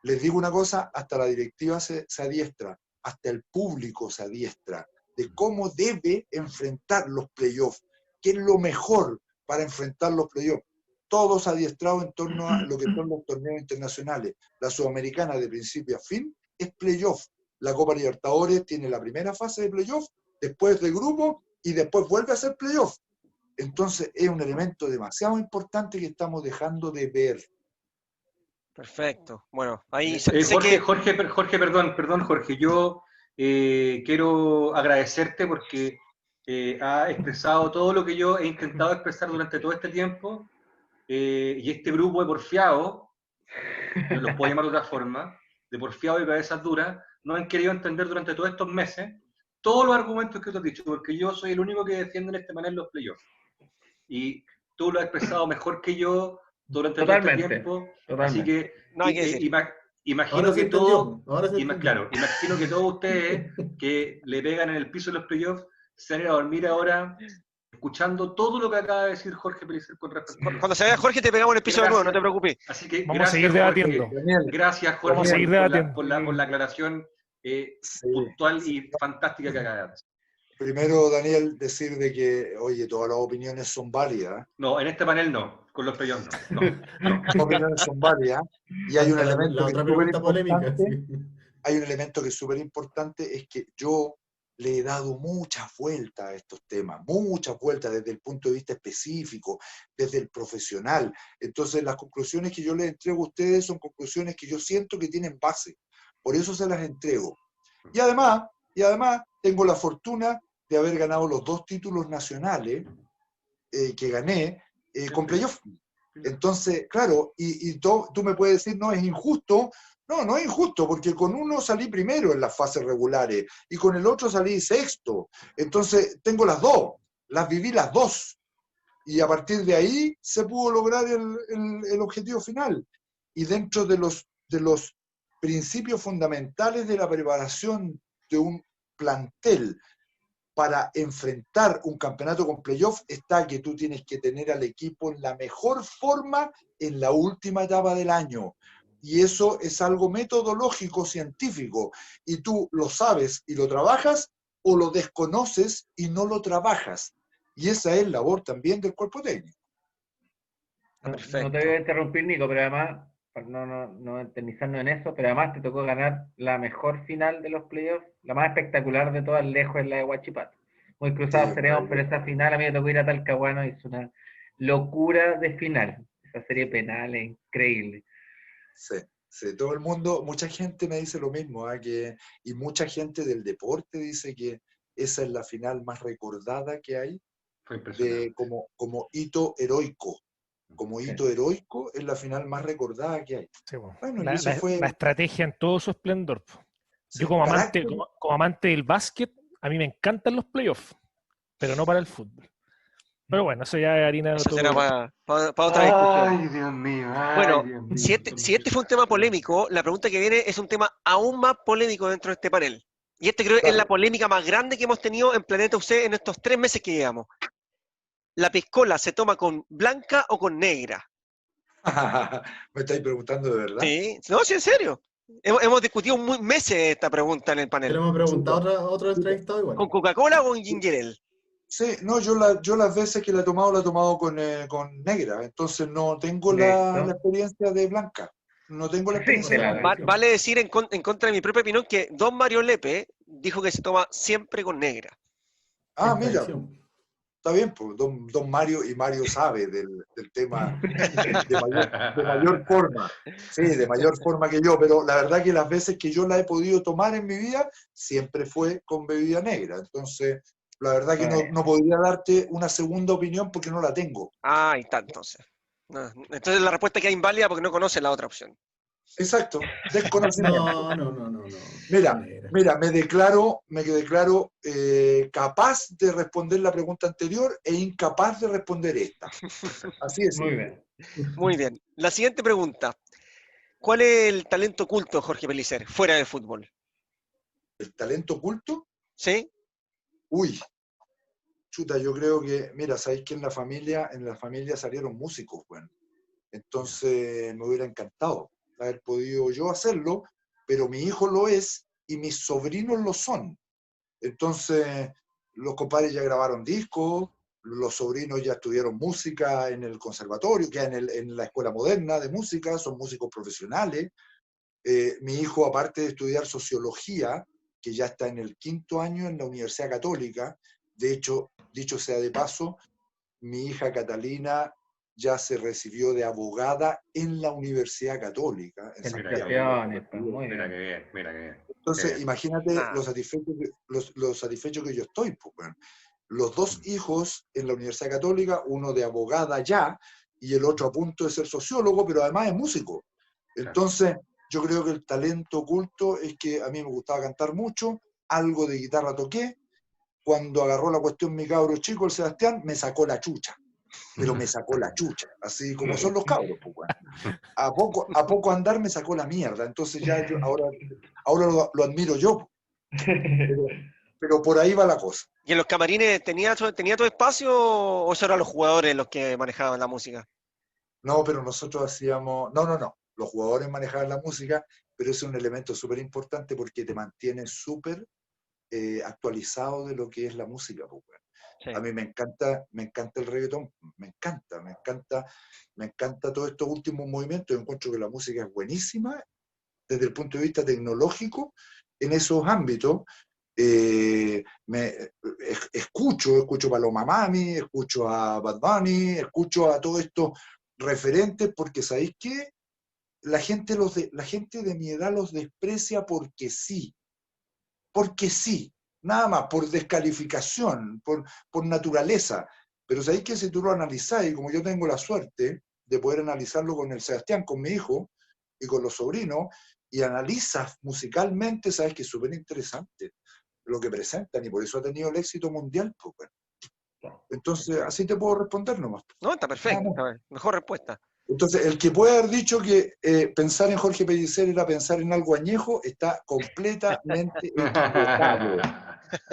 Les digo una cosa, hasta la directiva se adiestra, hasta el público se adiestra de cómo debe enfrentar los playoffs, qué es lo mejor para enfrentar los playoffs. Todos adiestrados en torno a lo que son los torneos internacionales. La Sudamericana de principio a fin es playoff. La Copa Libertadores tiene la primera fase de playoff, después de grupo y después vuelve a ser playoff. Entonces es un elemento demasiado importante que estamos dejando de ver. Perfecto. Bueno, ahí Jorge, perdón, Jorge, yo quiero agradecerte porque ha expresado todo lo que yo he intentado expresar durante todo este tiempo, y este grupo de porfiados, yo los puedo llamar de otra forma, de porfiados y cabezas duras, no han querido entender durante todos estos meses todos los argumentos que tú has dicho, porque yo soy el único que defiende en este panel los playoffs. Y tú lo has expresado mejor que yo durante todo este tiempo. Así que imagino que todos, claro, imagino que todos ustedes que le pegan en el piso de los playoffs se van a ir a dormir ahora escuchando todo lo que acaba de decir Jorge Pellicer con respecto a eso. Cuando se vaya Jorge te pegamos en el piso de nuevo, no te preocupes. Así que Vamos a seguir debatiendo. Gracias, Jorge, Vamos a seguir debatiendo. por la aclaración puntual y fantástica que acaba de hacer. Primero, Daniel, decir de que, oye, todas las opiniones son válidas. No, en este panel no, con los playoffs no. Las opiniones son válidas. Y hay un elemento que es súper importante. Hay un elemento que es súper importante, es que yo le he dado muchas vueltas a estos temas, muchas vueltas desde el punto de vista específico, desde el profesional. Entonces, las conclusiones que yo les entrego a ustedes son conclusiones que yo siento que tienen base. Por eso se las entrego. Y además tengo la fortuna de haber ganado los 2 títulos nacionales que gané con playoff. Entonces, claro, y tú me puedes decir, no, es injusto. No es injusto, porque con uno salí primero en las fases regulares y con el otro salí sexto. Entonces, tengo las 2, las viví las 2. Y a partir de ahí se pudo lograr el objetivo final. Y dentro de los principios fundamentales de la preparación de un plantel para enfrentar un campeonato con playoff está que tú tienes que tener al equipo en la mejor forma en la última etapa del año. Y eso es algo metodológico, científico. Y tú lo sabes y lo trabajas, o lo desconoces y no lo trabajas. Y esa es labor también del cuerpo técnico. No te voy a interrumpir, Nico, pero además, para no eternizarnos en eso, pero además te tocó ganar la mejor final de los playoffs, la más espectacular de todas, lejos, es la de Huachipato. Muy cruzados seremos, pero esa final a mí me tocó ir a Talcahuano y es una locura de final. Esa serie penal es increíble. Sí, todo el mundo, mucha gente me dice lo mismo, y mucha gente del deporte dice que esa es la final más recordada que hay, como hito heroico. Como hito heroico es la final más recordada que hay. Sí, bueno. Bueno, la estrategia en todo su esplendor. Sí, yo como amante del básquet, a mí me encantan los playoffs, pero no para el fútbol. Pero bueno, eso ya es harina de otro. Eso será para otra discusión. Ay, Dios mío. Bueno, si este fue un tema polémico, la pregunta que viene es un tema aún más polémico dentro de este panel. Y creo que es la polémica más grande que hemos tenido en Planeta UC en estos 3 meses que llevamos. ¿La piscola se toma con blanca o con negra? ¿Me estáis preguntando de verdad? Sí, en serio. Hemos discutido meses esta pregunta en el panel. Pero hemos preguntado a otro entrevistado igual. ¿Con Coca-Cola o con ginger ale? Sí, no, yo las veces que la he tomado con negra, entonces no tengo la experiencia de blanca. No tengo la experiencia. Vale decir en contra de mi propia opinión que don Mario Lepe dijo que se toma siempre con negra. Ah, mira. Está bien, pues don Mario, y Mario sabe del tema de mayor forma. Sí, de mayor forma que yo, pero la verdad que las veces que yo la he podido tomar en mi vida, siempre fue con bebida negra. Entonces, la verdad que no podría darte una segunda opinión porque no la tengo. Ah, y tal, entonces. Entonces la respuesta queda inválida porque no conoce la otra opción. Exacto, desconocimiento. No. Mira, me declaro capaz de responder la pregunta anterior e incapaz de responder esta. Así es. Muy bien. Muy bien. La siguiente pregunta. ¿Cuál es el talento oculto, Jorge Pellicer, fuera del fútbol? ¿El talento oculto? Sí. Uy, chuta, yo creo que, mira, sabéis que en la familia salieron músicos, bueno. Entonces me hubiera encantado haber podido yo hacerlo, pero mi hijo lo es y mis sobrinos lo son. Entonces, los compadres ya grabaron discos, los sobrinos ya estudiaron música en el conservatorio, que en la escuela moderna de música, son músicos profesionales. Mi hijo, aparte de estudiar sociología, que ya está en el 5º año en la Universidad Católica, de hecho, dicho sea de paso, mi hija Catalina ya se recibió de abogada en la Universidad Católica. En Santiago. Felicitaciones, pues, muy Mira bien. qué bien, mira qué bien. Entonces, Bien. imagínate Ah. lo satisfecho que yo estoy. Pues, bueno. Los dos hijos en la Universidad Católica, uno de abogada ya, y el otro a punto de ser sociólogo, pero además es músico. Entonces, yo creo que el talento oculto es que a mí me gustaba cantar mucho, algo de guitarra toqué. Cuando agarró la cuestión mi cabro chico, el Sebastián, me sacó la chucha. Pero me sacó la chucha, así como son los cabros. Pues, bueno. A poco andar me sacó la mierda. Entonces ya yo ahora lo admiro yo. Pero por ahí va la cosa. ¿Y en los camarines tenía tu espacio o eso eran los jugadores los que manejaban la música? No, pero nosotros hacíamos... No. Los jugadores manejaban la música, pero es un elemento súper importante porque te mantiene súper actualizado de lo que es la música. Pues, bueno. Sí. A mí me encanta el reggaetón, me encanta todos estos últimos movimientos. Yo encuentro que la música es buenísima desde el punto de vista tecnológico en esos ámbitos. Escucho Paloma Mami, escucho a Bad Bunny, escucho a todos estos referentes, porque ¿sabéis qué? La gente de mi edad los desprecia porque sí, nada más, por descalificación, por naturaleza. Pero ¿sabéis que si tú lo analizáis, y como yo tengo la suerte de poder analizarlo con el Sebastián, con mi hijo y con los sobrinos, y analizas musicalmente, sabes que es súper interesante lo que presentan, y por eso ha tenido el éxito mundial. Pues, bueno. Entonces, así te puedo responder nomás. No, está perfecto, está bien. Mejor respuesta. Entonces, el que puede haber dicho que pensar en Jorge Pellicer era pensar en algo añejo, está completamente equivocado.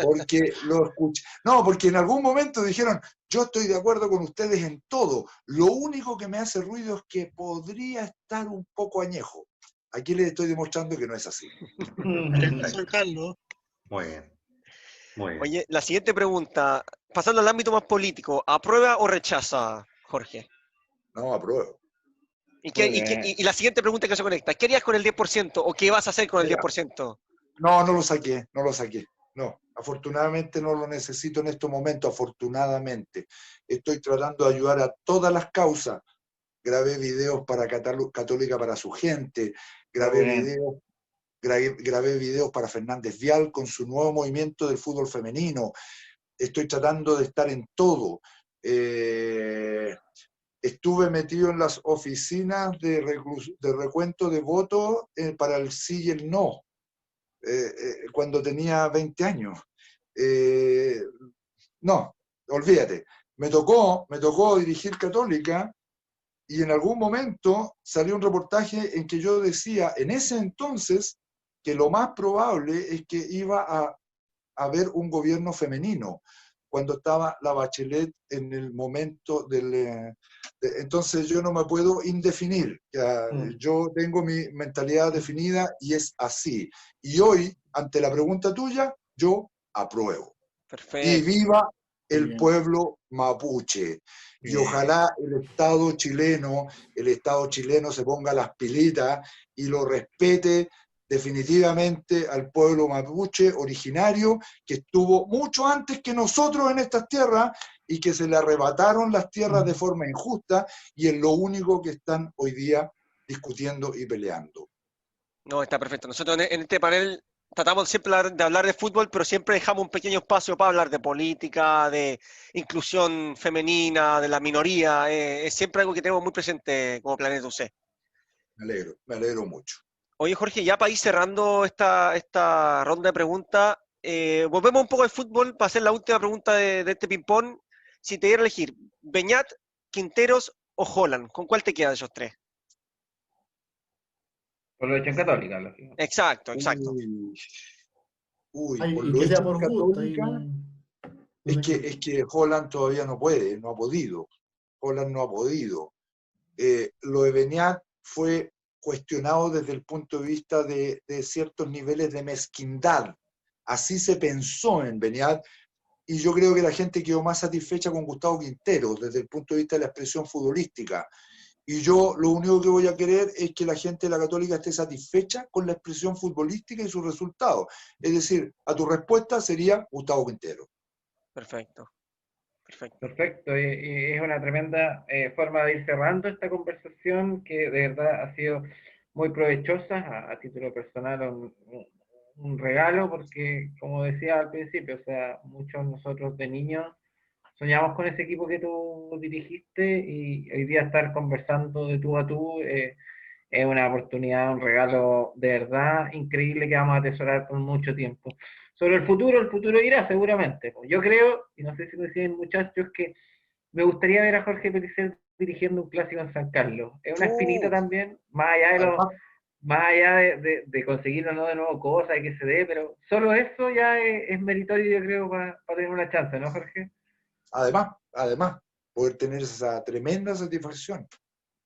Porque lo escuché. No, porque en algún momento dijeron, yo estoy de acuerdo con ustedes en todo. Lo único que me hace ruido es que podría estar un poco añejo. Aquí les estoy demostrando que no es así. San Carlos. Muy bien. Muy bien. Oye, la siguiente pregunta, pasando al ámbito más político, ¿aprueba o rechaza, Jorge? No, apruebo. Y la siguiente pregunta que se conecta, ¿qué harías con el 10% o qué vas a hacer con el 10%? No lo saqué. No, afortunadamente no lo necesito en estos momentos, afortunadamente. Estoy tratando de ayudar a todas las causas. Grabé videos para Católica para su gente, grabé videos para Fernández Vial con su nuevo movimiento del fútbol femenino. Estoy tratando de estar en todo. Estuve metido en las oficinas de recuento de votos para el sí y el no, cuando tenía 20 años. No, olvídate. Me tocó dirigir Católica y en algún momento salió un reportaje en que yo decía, en ese entonces, que lo más probable es que iba a haber un gobierno femenino, cuando estaba la Bachelet en el momento entonces yo no me puedo indefinir. Yo tengo mi mentalidad definida y es así. Y hoy, ante la pregunta tuya, yo apruebo. Perfecto. Y viva el pueblo mapuche. Y ojalá el Estado chileno se ponga las pilitas y lo respete definitivamente al pueblo mapuche originario, que estuvo mucho antes que nosotros en estas tierras y que se le arrebataron las tierras de forma injusta, y es lo único que están hoy día discutiendo y peleando. No, está perfecto. Nosotros en este panel tratamos siempre de hablar de fútbol, pero siempre dejamos un pequeño espacio para hablar de política, de inclusión femenina, de la minoría. Es siempre algo que tenemos muy presente como Planeta UC. Me alegro mucho. Oye, Jorge, ya para ir cerrando esta ronda de preguntas, volvemos un poco al fútbol para hacer la última pregunta de este ping-pong. Si te diera a elegir, Beñat, Quinteros o Holland, ¿con cuál te queda de esos tres? Por lo hecho en Católica. Exacto. Por y lo que sea hecho por en gusto. Católica, es que Holland todavía no puede, no ha podido. Holland no ha podido. Lo de Beñat fue cuestionado desde el punto de vista de ciertos niveles de mezquindad. Así se pensó en Beñat, y yo creo que la gente quedó más satisfecha con Gustavo Quinteros desde el punto de vista de la expresión futbolística. Y yo lo único que voy a querer es que la gente de la Católica esté satisfecha con la expresión futbolística y sus resultados. Es decir, a tu respuesta sería Gustavo Quinteros. Perfecto. Perfecto. Perfecto, y es una tremenda forma de ir cerrando esta conversación que de verdad ha sido muy provechosa a título personal, un regalo, porque como decía al principio, o sea, muchos de nosotros de niños soñamos con ese equipo que tú dirigiste y hoy día estar conversando de tú a tú es una oportunidad, un regalo de verdad increíble que vamos a atesorar por mucho tiempo. Sobre el futuro irá seguramente. Yo creo, y no sé si lo decían muchachos, que me gustaría ver a Jorge Pellicer dirigiendo un clásico en San Carlos. Es una espinita también, más allá de Además, más allá de conseguir o no de nuevo cosas y que se dé, pero solo eso ya es meritorio, yo creo, para tener una chance, ¿no, Jorge? además, poder tener esa tremenda satisfacción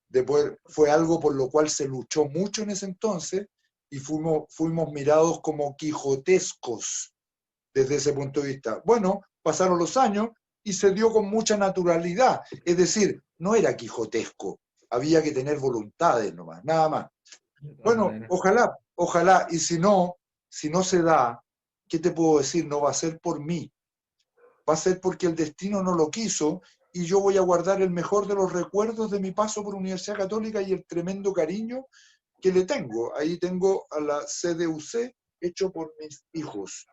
de poder, fue algo por lo cual se luchó mucho en ese entonces y fuimos mirados como quijotescos desde ese punto de vista. Bueno, pasaron los años y se dio con mucha naturalidad, es decir, no era quijotesco, había que tener voluntades nomás, nada más. Bueno, ojalá, y si no se da, ¿qué te puedo decir? No va a ser por mí, va a ser porque el destino no lo quiso y yo voy a guardar el mejor de los recuerdos de mi paso por Universidad Católica y el tremendo cariño que le tengo. Ahí tengo a la CDUC hecho por mis hijos.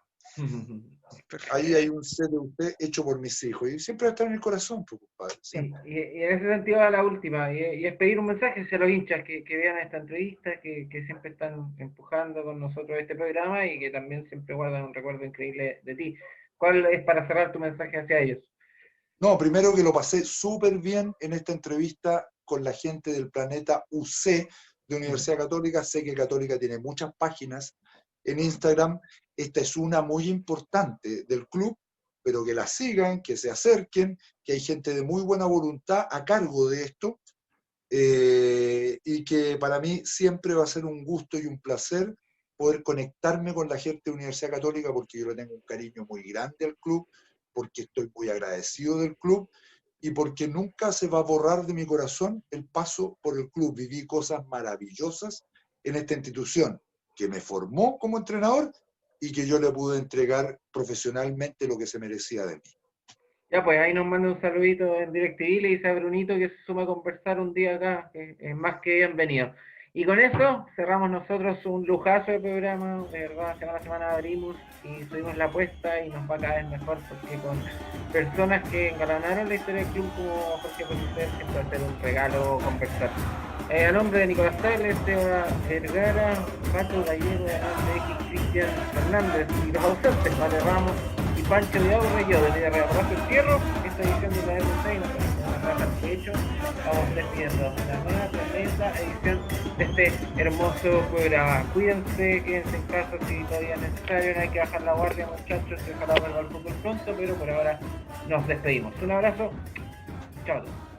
Ahí hay un CDUC hecho por mis hijos y siempre va a estar en el corazón, pues, compadre. Y en ese sentido a la última, y es pedir un mensaje hacia los hinchas que vean esta entrevista, que siempre están empujando con nosotros este programa y que también siempre guardan un recuerdo increíble de ti. ¿Cuál es para cerrar tu mensaje hacia ellos? No, primero que lo pasé súper bien en esta entrevista con la gente del Planeta UC de Universidad Católica. Sé que Católica tiene muchas páginas en Instagram. Esta es una muy importante del club, pero que la sigan, que se acerquen, que hay gente de muy buena voluntad a cargo de esto, y que para mí siempre va a ser un gusto y un placer poder conectarme con la gente de Universidad Católica, porque yo le tengo un cariño muy grande al club, porque estoy muy agradecido del club y porque nunca se va a borrar de mi corazón el paso por el club. Viví cosas maravillosas en esta institución que me formó como entrenador y que yo le pude entregar profesionalmente lo que se merecía de mí. Ya, pues ahí nos manda un saludito en DirecTV y le dice a Brunito que se suma a conversar un día acá, que es más que bienvenido. Y con eso cerramos nosotros un lujazo de programa, de verdad, semana a semana abrimos y subimos la apuesta y nos va cada vez mejor porque con personas que engalanaron la historia del club como Jorge Pellicer siempre va a ser un regalo conversar. A nombre de Nicolás Tagle, Seba Vergara, Pato Gallego, de X, Cristian Fernández y los ausentes, Vale Ramos y Pancho de Aurre, yo de Vida Real Rafael Fierro, esta edición de la R6 nos raja de hecho, vamos despidiendo la nueva tremenda edición de este hermoso programa. Cuídense, quédense en casa si todavía es necesario, no hay que bajar la guardia muchachos, ojalá vuelva al fútbol pronto, pero por ahora nos despedimos. Un abrazo, chao a todos.